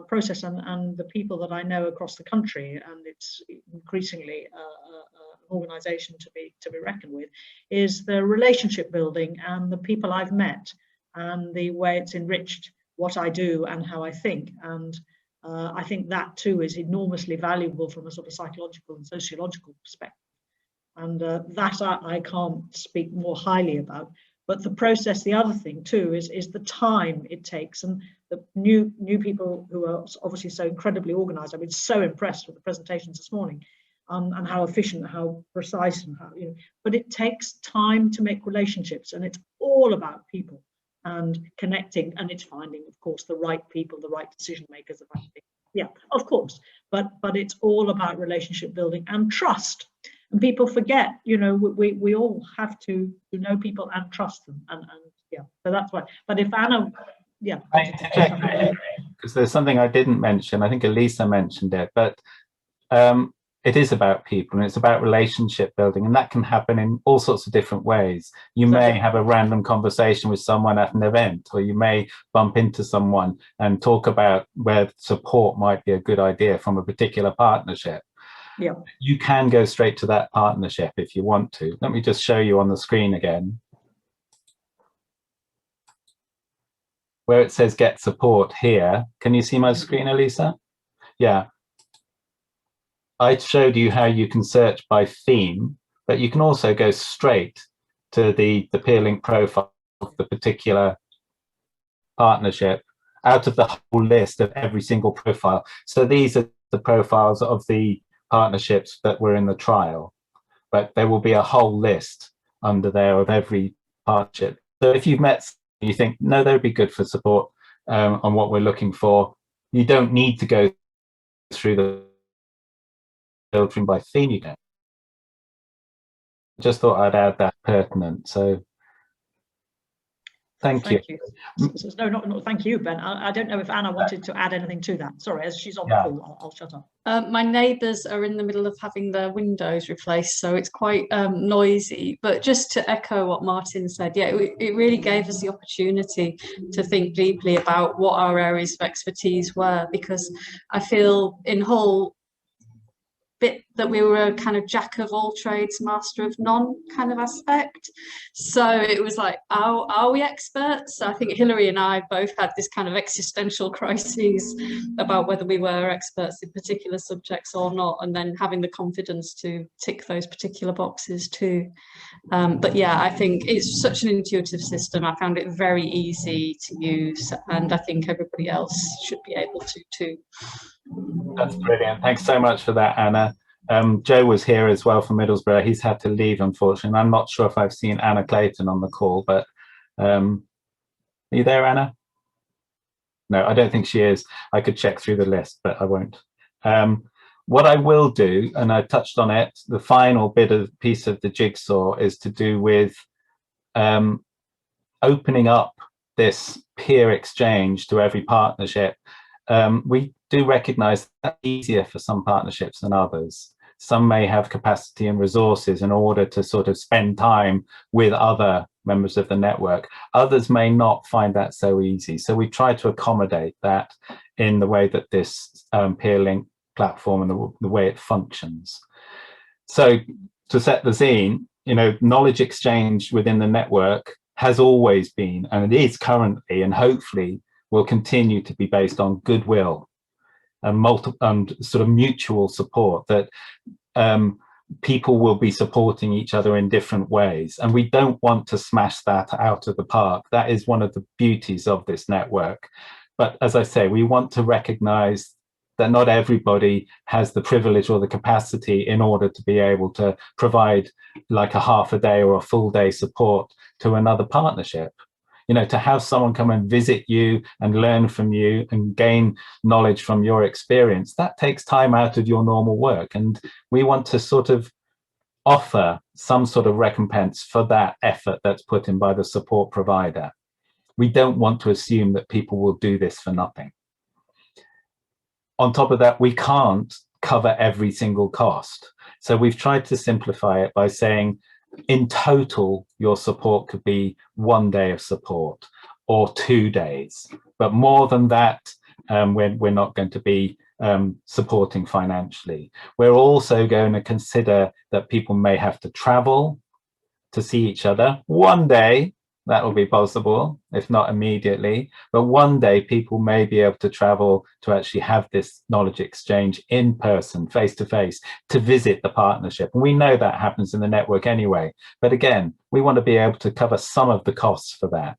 process and the people that I know across the country, and it's increasingly an organisation to be reckoned with, is the relationship building and the people I've met and the way it's enriched what I do and how I think. And I think that too is enormously valuable from a sort of psychological and sociological perspective. And that I can't speak more highly about. But the process, the other thing too, is the time it takes, and the new people who are obviously so incredibly organised. I've been so impressed with the presentations this morning, and how efficient, how precise, and how, you know. But it takes time to make relationships, and it's all about people and connecting, and it's finding, of course, the right people, the right decision makers. Yeah, of course. But it's all about relationship building and trust. And people forget, you know, we all have to know people and trust them, and yeah, so that's why. But if Anna, yeah, because there's something I didn't mention. I think Elisa mentioned it, but it is about people, and it's about relationship building, and that can happen in all sorts of different ways. You may have a random conversation with someone at an event, or you may bump into someone and talk about where support might be a good idea from a particular partnership. Yeah. You can go straight to that partnership if you want to. Let me just show you on the screen again, where it says get support here. Can you see my screen, Elisa? Yeah. I showed you how you can search by theme, but you can also go straight to the Peerlink profile of the particular partnership out of the whole list of every single profile. So these are the profiles of the partnerships that were in the trial, but there will be a whole list under there of every partnership. So if you've met, you think, no, they'd be good for support on what we're looking for, you don't need to go through the filtering by theme. You can. Just thought I'd add that pertinent. So thank you. No, not thank you, Ben. I don't know if Anna wanted to add anything to that. Sorry, as she's on the call, I'll shut up. My neighbours are in the middle of having their windows replaced, so it's quite noisy. But just to echo what Martin said, yeah, it really gave us the opportunity to think deeply about what our areas of expertise were, because I feel in Hull bit that we were a kind of jack of all trades, master of none kind of aspect. So it was like, are we experts? I think Hilary and I both had this kind of existential crises about whether we were experts in particular subjects or not, and then having the confidence to tick those particular boxes too. But yeah, I think it's such an intuitive system. I found it very easy to use, and I think everybody else should be able to too. That's brilliant. Thanks so much for that, Anna. Joe was here as well from Middlesbrough. He's had to leave, unfortunately. I'm not sure if I've seen Anna Clayton on the call, but are you there, Anna? No, I don't think she is. I could check through the list, but I won't. What I will do, and I touched on it, the final piece of the jigsaw is to do with opening up this peer exchange to every partnership. We do recognise that's easier for some partnerships than others. Some may have capacity and resources in order to sort of spend time with other members of the network. Others may not find that so easy. So we try to accommodate that in the way that this Peerlink platform and the way it functions. So to set the scene, you know, knowledge exchange within the network has always been, and it is currently, and hopefully will continue to be based on goodwill and sort of mutual support, that people will be supporting each other in different ways. And we don't want to smash that out of the park. That is one of the beauties of this network. But as I say, we want to recognize that not everybody has the privilege or the capacity in order to be able to provide like a half a day or a full day support to another partnership. You know, to have someone come and visit you and learn from you and gain knowledge from your experience, that takes time out of your normal work. And we want to sort of offer some sort of recompense for that effort that's put in by the support provider. We don't want to assume that people will do this for nothing. On top of that, we can't cover every single cost. So we've tried to simplify it by saying, in total, your support could be 1 day of support or 2 days. But more than that, we're not going to be supporting financially. We're also going to consider that people may have to travel to see each other. 1 day, that will be possible, if not immediately. But 1 day, people may be able to travel to actually have this knowledge exchange in person, face to face, to visit the partnership. And we know that happens in the network anyway. But again, we want to be able to cover some of the costs for that.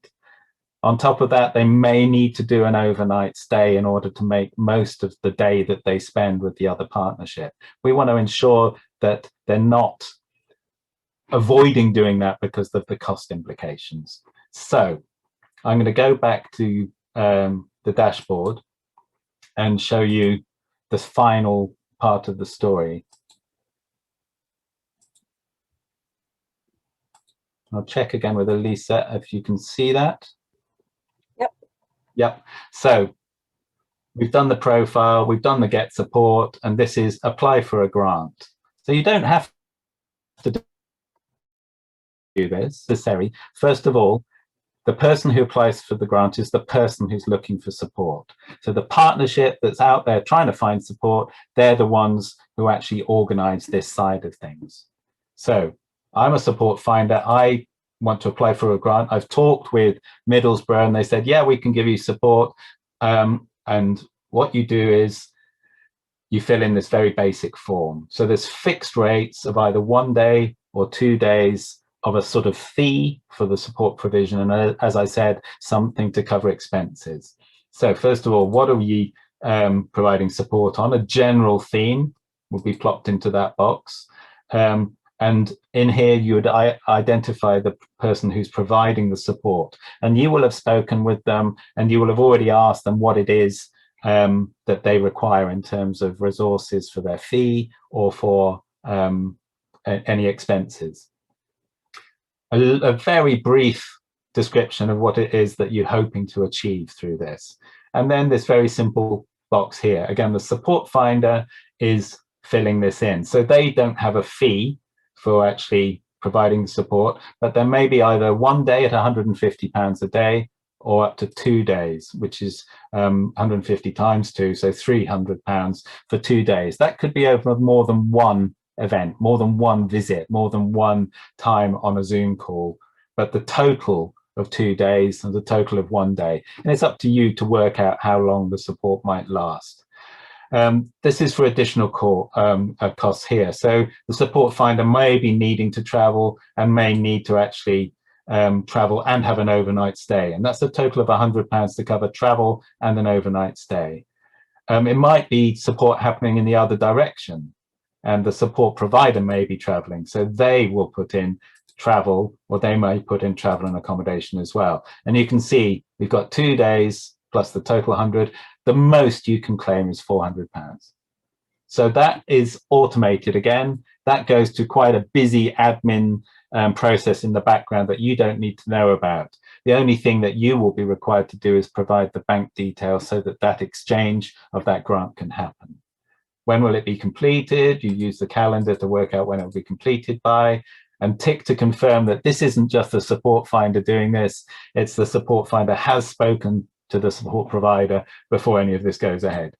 On top of that, they may need to do an overnight stay in order to make most of the day that they spend with the other partnership. We want to ensure that they're not avoiding doing that because of the cost implications. So I'm going to go back to the dashboard and show you the final part of the story. I'll check again with Elisa if you can see that. Yep. Yep. So we've done the profile, we've done the get support, and this is apply for a grant. So you don't have to do this necessary. First of all, the person who applies for the grant is the person who's looking for support. So the partnership that's out there trying to find support, they're the ones who actually organize this side of things. So I'm a support finder. I want to apply for a grant. I've talked with Middlesbrough and they said, yeah, we can give you support. And what you do is you fill in this very basic form. So there's fixed rates of either 1 day or 2 days of a sort of fee for the support provision, and as I said, something to cover expenses. So first of all, what are we providing support on? A general theme will be plopped into that box, and in here you would identify the person who's providing the support, and you will have spoken with them and you will have already asked them what it is that they require in terms of resources for their fee or for any expenses. A very brief description of what it is that you're hoping to achieve through this. And then this very simple box here. Again, the support finder is filling this in. So they don't have a fee for actually providing the support, but there may be either 1 day at £150 a day or up to 2 days, which is 150 times 2, so £300 for 2 days. That could be over more than one event, more than one visit, more than one time on a Zoom call, but the total of 2 days and the total of 1 day. And it's up to you to work out how long the support might last. This is for additional costs here. So the support finder may be needing to travel and may need to actually travel and have an overnight stay. And that's a total of £100 to cover travel and an overnight stay. It might be support happening in the other direction, and the support provider may be traveling, so they will put in travel, or they may put in travel and accommodation as well. And you can see we've got 2 days plus the total 100. The most you can claim is £400. So that is automated again. That goes to quite a busy admin process in the background that you don't need to know about. The only thing that you will be required to do is provide the bank details so that that exchange of that grant can happen. When will it be completed? You use the calendar to work out when it will be completed by, and tick to confirm that this isn't just the support finder doing this, it's the support finder has spoken to the support provider before any of this goes ahead.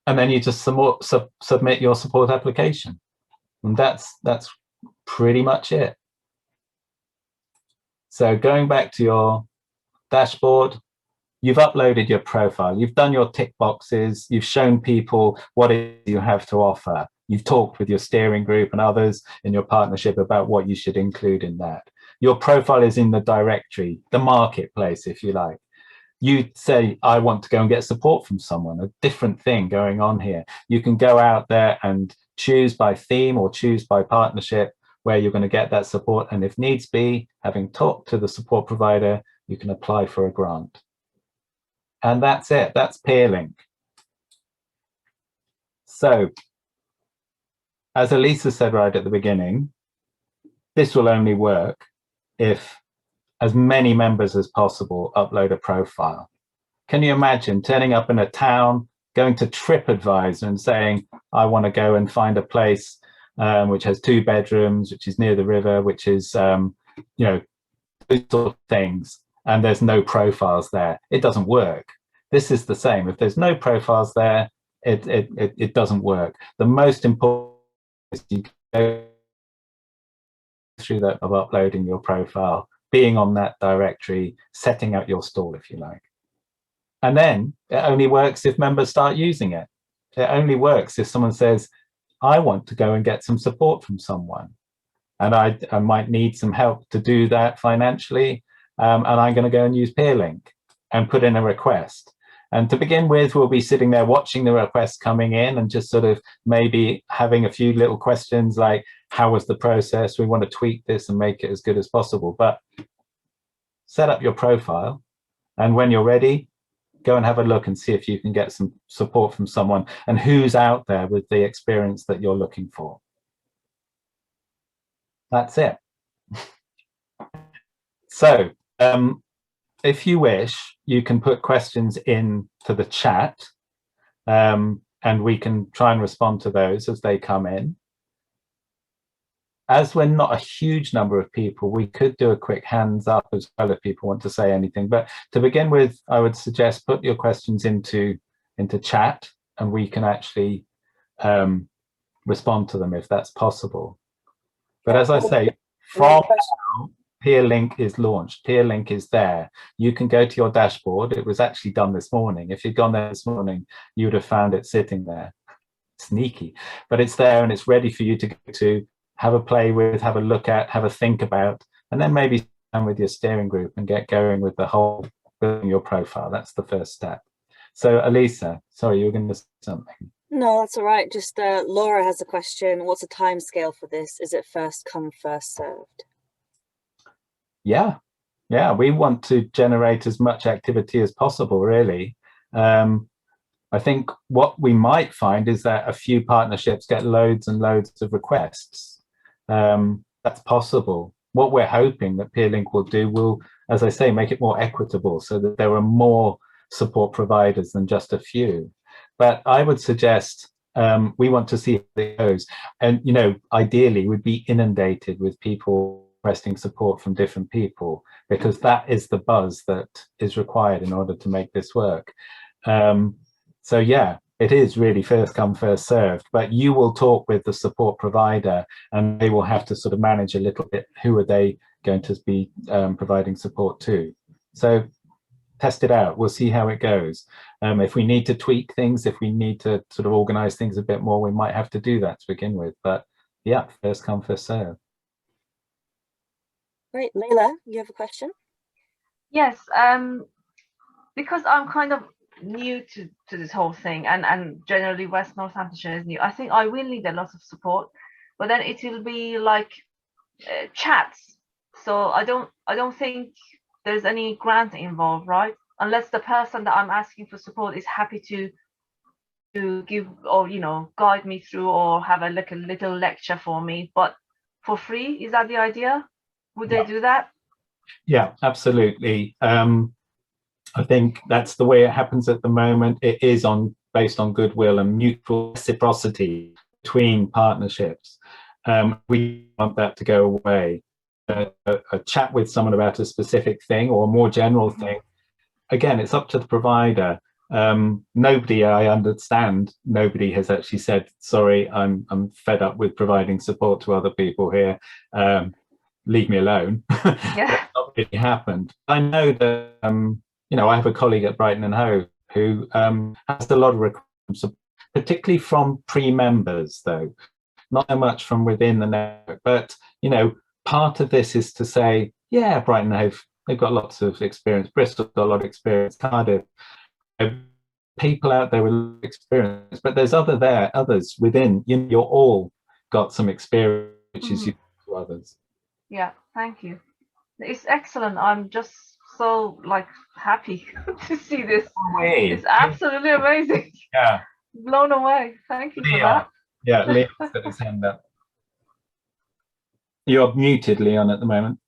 And then you just submit your support application. And that's pretty much it. So going back to your dashboard, you've uploaded your profile, you've done your tick boxes, you've shown people what you have to offer. You've talked with your steering group and others in your partnership about what you should include in that. Your profile is in the directory, the marketplace, if you like. You say, I want to go and get support from someone, a different thing going on here. You can go out there and choose by theme or choose by partnership where you're going to get that support. And if needs be, having talked to the support provider, you can apply for a grant. And that's it, that's Peerlink. So, as Elisa said right at the beginning, this will only work if as many members as possible upload a profile. Can you imagine turning up in a town, going to TripAdvisor and saying, I want to go and find a place which has 2 bedrooms, which is near the river, which is, you know, those sort of things, and there's no profiles there. It doesn't work. This is the same. If there's no profiles there, it doesn't work. The most important is you go through that of uploading your profile, being on that directory, setting up your stall, if you like. And then it only works if members start using it. It only works if someone says, I want to go and get some support from someone, and I might need some help to do that financially, and I'm going to go and use Peerlink and put in a request. And to begin with, we'll be sitting there watching the requests coming in and just sort of maybe having a few little questions like, how was the process? We want to tweak this and make it as good as possible. But set up your profile, and when you're ready, go and have a look and see if you can get some support from someone and who's out there with the experience that you're looking for. That's it. So if you wish, you can put questions into the chat, and we can try and respond to those as they come in. As we're not a huge number of people, we could do a quick hands up as well if people want to say anything. But to begin with, I would suggest put your questions into chat, and we can actually respond to them if that's possible. But as I say, from now, Peerlink is launched. Peerlink is there. You can go to your dashboard. It was actually done this morning. If you'd gone there this morning, you would have found it sitting there. Sneaky, but it's there and it's ready for you to go to, have a play with, have a look at, have a think about, and then maybe stand with your steering group and get going with the whole building your profile. That's the first step. So Elisa, sorry, you were going to say something. No, that's all right. Just Laura has a question. What's the time scale for this? Is it first come, first served? Yeah, we want to generate as much activity as possible, really. I think what we might find is that a few partnerships get loads and loads of requests. That's possible. What we're hoping that Peerlink will do will, as I say, make it more equitable so that there are more support providers than just a few. But I would suggest we want to see how it goes. And, you know, ideally we'd be inundated with people requesting support from different people, because that is the buzz that is required in order to make this work. So yeah, it is really first come, first served, but you will talk with the support provider and they will have to sort of manage a little bit who are they going to be providing support to. So test it out, we'll see how it goes. If we need to tweak things, if we need to sort of organize things a bit more, we might have to do that to begin with, but yeah, first come, first served. Great. Layla, you have a question? Yes, because I'm kind of new to this whole thing, and generally West Northamptonshire is new. I think I will need a lot of support, but then it will be like chats. So I don't think there's any grant involved, right? Unless the person that I'm asking for support is happy to give, or you know, guide me through or have a little lecture for me, but for free. Is that the idea? Would they do that? Yeah, absolutely. I think that's the way it happens at the moment. It is based on goodwill and mutual reciprocity between partnerships. we want that to go away. A chat with someone about a specific thing or a more general thing, again, it's up to the provider. Nobody, I understand, nobody has actually said, sorry, I'm fed up with providing support to other people here, leave me alone. Yeah. That's not really happened. I know that I have a colleague at Brighton and Hove who has a lot of requests, particularly from pre-members though, not so much from within the network. But part of this is to say, yeah, Brighton and Hove, they've got lots of experience. Bristol's got a lot of experience. Cardiff, people out there with experience, but there's others within. You're all got some experience, which is useful to others. Yeah, thank you. It's excellent. I'm just so happy to see this. It's absolutely amazing. Yeah. Blown away. Thank you for that. Yeah, Leon put his hand up. You're muted, Leon, at the moment.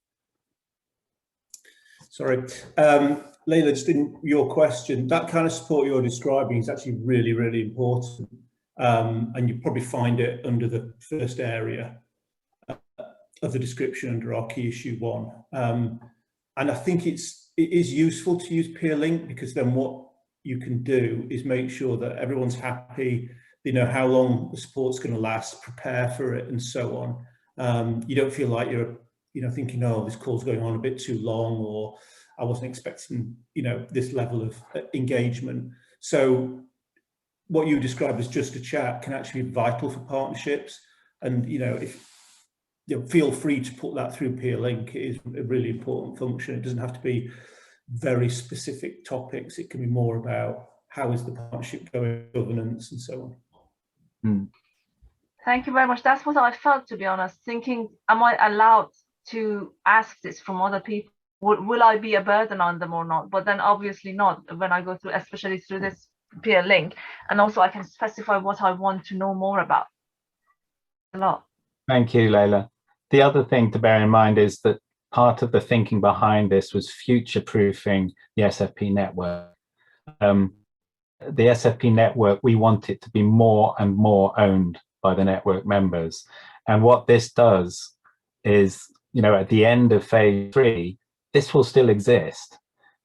Sorry. Leila, just in your question, that kind of support you're describing is actually really, really important. And you probably find it under the first area of the description under our key issue 1. And I think it is useful to use Peerlink, because then what you can do is make sure that everyone's happy, they know how long the support's going to last, prepare for it, and so on. You don't feel like you're thinking, oh, this call's going on a bit too long, or I wasn't expecting this level of engagement. So what you described as just a chat can actually be vital for partnerships. And feel free to put that through Peerlink. It is a really important function. It doesn't have to be very specific topics. It can be more about how is the partnership going, governance, and so on. Thank you very much. That's what I felt, to be honest, thinking, am I allowed to ask this from other people? Will I be a burden on them or not? But then obviously not when I go through, especially through this Peerlink. And also I can specify what I want to know more about. A lot. Thank you, Leila. The other thing to bear in mind is that part of the thinking behind this was future-proofing the SFP network. The SFP network, we want it to be more and more owned by the network members. And what this does is, at the end of phase 3, this will still exist.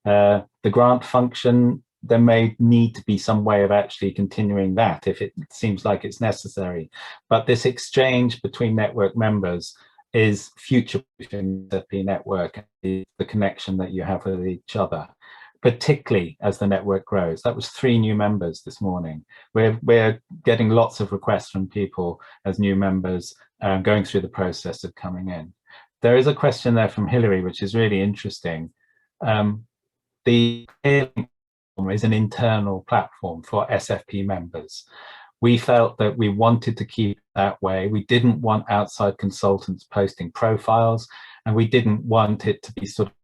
The grant function, there may need to be some way of actually continuing that if it seems like it's necessary. But this exchange between network members is future-proofing the SFP network, the connection that you have with each other, particularly as the network grows. That was 3 new members this morning. We're getting lots of requests from people as new members going through the process of coming in. There is a question there from Hilary, which is really interesting. The Peerlink is an internal platform for SFP members. We felt that we wanted to keep it that way. We didn't want outside consultants posting profiles, and we didn't want it to be sort of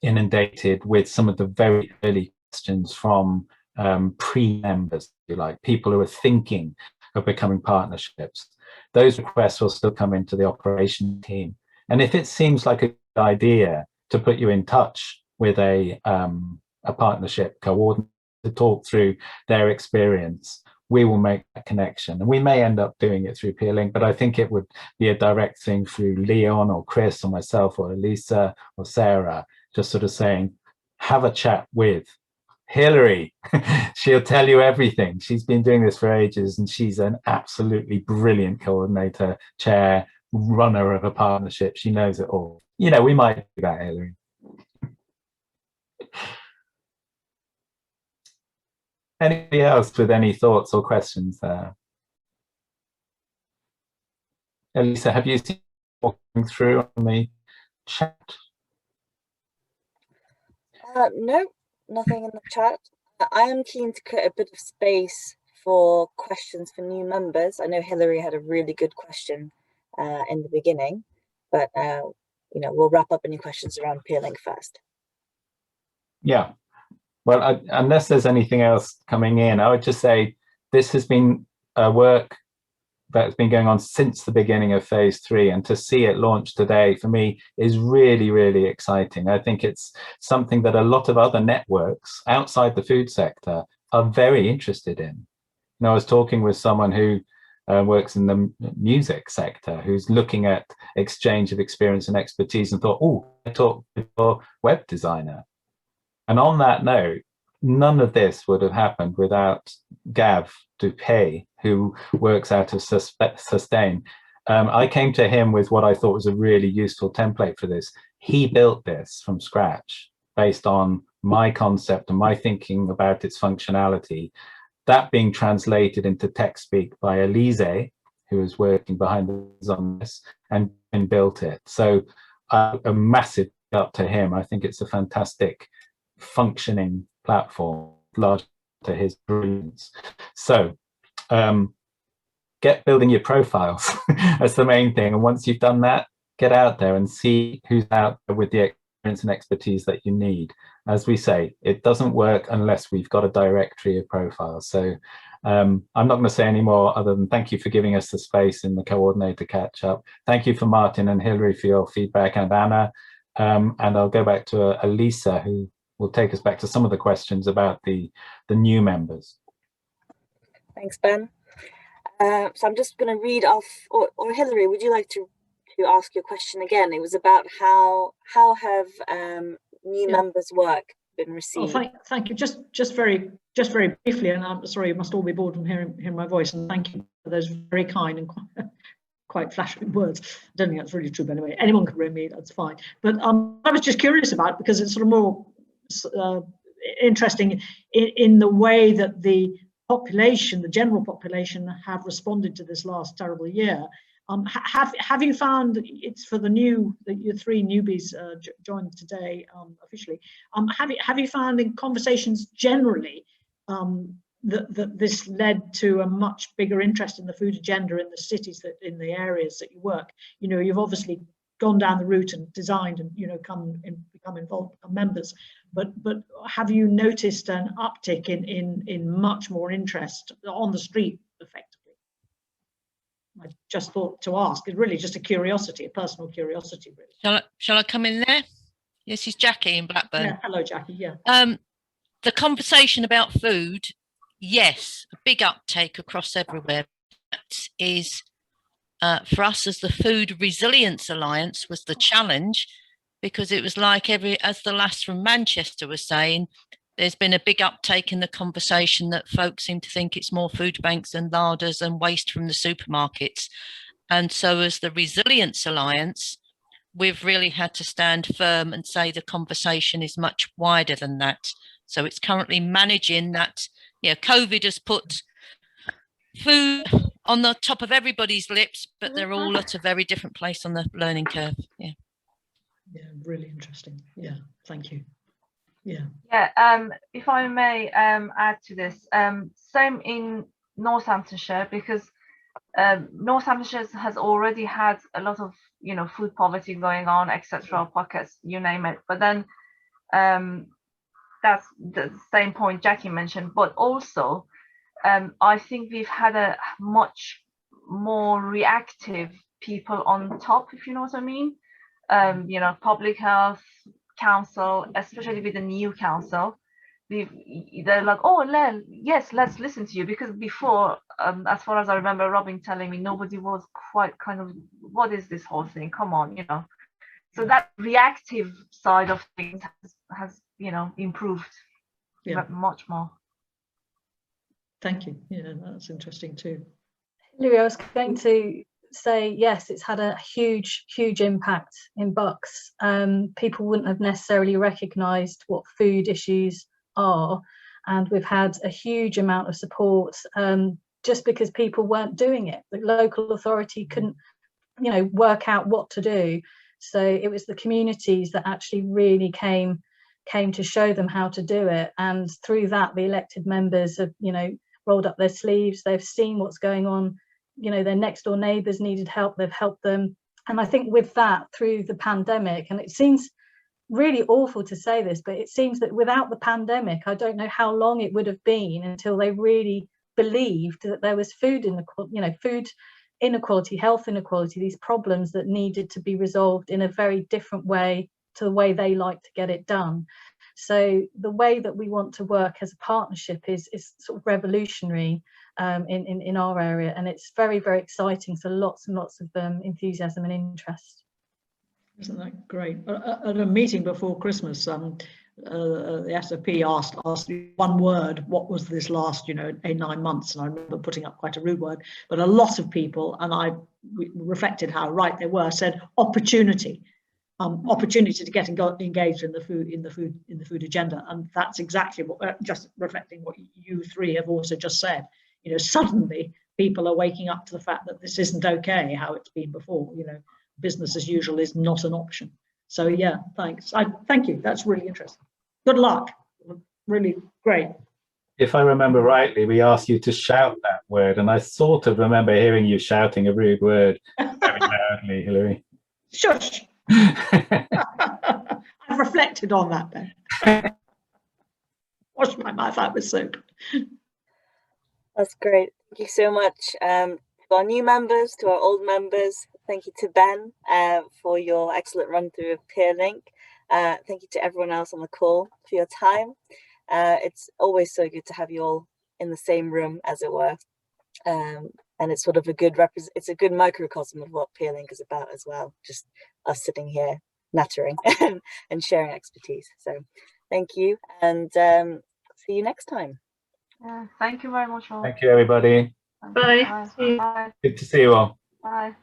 inundated with some of the very early questions from pre-members, if you like, people who are thinking of becoming partnerships. Those requests will still come into the operation team. And if it seems like a good idea to put you in touch with a partnership coordinator to talk through their experience, we will make that connection. And we may end up doing it through Peerlink, but I think it would be a direct thing through Leon or Chris or myself or Elisa or Sarah, just sort of saying, have a chat with Hilary. She'll tell you everything. She's been doing this for ages, and she's an absolutely brilliant coordinator, chair, runner of a partnership. She knows it all. We might do that, Hilary. Anybody else with any thoughts or questions there? Elisa, have you seen walking through on the chat? No, nothing in the chat. I am keen to create a bit of space for questions for new members. I know Hilary had a really good question in the beginning, but we'll wrap up any questions around Peerlink first. Yeah. Well, unless there's anything else coming in, I would just say this has been work that's been going on since the beginning of phase 3, and to see it launched today for me is really, really exciting. I think it's something that a lot of other networks outside the food sector are very interested in. I was talking with someone who works in the music sector, who's looking at exchange of experience and expertise and thought, oh, I talk to your web designer. And on that note, none of this would have happened without Gav Dupay, who works out of Sustain. I came to him with what I thought was a really useful template for this. He built this from scratch based on my concept and my thinking about its functionality, that being translated into text speak by Elise, who is working behind the scenes on this, and built it. So a massive up to him. I think it's a fantastic functioning platform, large to his brilliance. So get building your profiles. That's the main thing. And once you've done that, get out there and see who's out there with the experience and expertise that you need. As we say, it doesn't work unless we've got a directory of profiles. So I'm not going to say any more other than thank you for giving us the space in the coordinator catch-up. Thank you for Martin and Hilary for your feedback, and Anna. And I'll go back to Elisa, who will take us back to some of the questions about the new members. Thanks, Ben. So I'm just going to read off, or Hilary, would you like to ask your question again? It was about how have new members' work been received? Oh, thank you. Just very briefly, and I'm sorry, you must all be bored from hearing my voice. And thank you for those very kind and quite flattering words. I don't think that's really true, but anyway, anyone can ring me. That's fine. But I was just curious about, because it's sort of more interesting in the way that the population, the general population, have responded to this last terrible year. Have you found it's for your three newbies joined today officially? Have you found in conversations generally that this led to a much bigger interest in the food agenda in the cities, in the areas that you work? You know, you've obviously gone down the route and designed and become involved, become members. But have you noticed an uptick in much more interest on the street, effectively? I just thought to ask. It's really just a curiosity, a personal curiosity, really. Shall I come in there? This is Jackie in Blackburn. Yeah, hello, Jackie. Yeah. The conversation about food, yes, a big uptake across everywhere. That is, for us as the Food Resilience Alliance, was the challenge, because it was like as the lass from Manchester was saying, there's been a big uptake in the conversation that folks seem to think it's more food banks and larders and waste from the supermarkets. And so as the Resilience Alliance, we've really had to stand firm and say the conversation is much wider than that. So it's currently managing that, COVID has put food on the top of everybody's lips, but they're all at a very different place on the learning curve. Yeah, really interesting. Yeah, thank you. Yeah. If I may add to this, same in Northamptonshire, because Northamptonshire has already had a lot of food poverty going on, etc., pockets, you name it. But then that's the same point Jackie mentioned. But also, I think we've had a much more reactive people on top, if you know what I mean. Public health council, especially with the new council, they're like, oh, yes, let's listen to you, because before, as far as I remember, Robin telling me, nobody was quite kind of, what is this whole thing, come on, so that reactive side of things has improved much more. Thank you. Yeah, that's interesting too. Louis, I was going to say, yes, it's had a huge impact in Bucks. People wouldn't have necessarily recognised what food issues are, and we've had a huge amount of support just because people weren't doing it. The local authority couldn't work out what to do, so it was the communities that actually really came to show them how to do it, and through that the elected members have rolled up their sleeves. They've seen what's going on. Their next door neighbours needed help, they've helped them. And I think with that, through the pandemic, and it seems really awful to say this, but it seems that without the pandemic, I don't know how long it would have been until they really believed that there was food inequality, health inequality, these problems that needed to be resolved in a very different way to the way they like to get it done. So the way that we want to work as a partnership is sort of revolutionary. in our area, and it's very, very exciting. So lots and lots of enthusiasm and interest. Isn't that great? At a meeting before Christmas, the SFP asked one word, what was this last 9 months? And I remember putting up quite a rude word, but a lot of people, and we reflected how right they were, said opportunity. Opportunity to get engaged in the food agenda, and that's exactly what, just reflecting what you three have also just said. Suddenly people are waking up to the fact that this isn't okay how it's been before. Business as usual is not an option. So yeah, thanks. Thank you. That's really interesting. Good luck. Really great. If I remember rightly, we asked you to shout that word, and I sort of remember hearing you shouting a rude word very loudly, Hilary. Shush. I've reflected on that then. Wash my mouth out with soap. That's great. Thank you so much to our new members, to our old members. Thank you to Ben for your excellent run through of Peerlink. Thank you to everyone else on the call for your time. It's always so good to have you all in the same room, as it were. And it's sort of a good it's a good microcosm of what Peerlink is about as well. Just us sitting here nattering and sharing expertise. So thank you, and see you next time. Yeah, thank you very much all. Thank you, everybody. Bye. Bye. Good to see you all. Bye.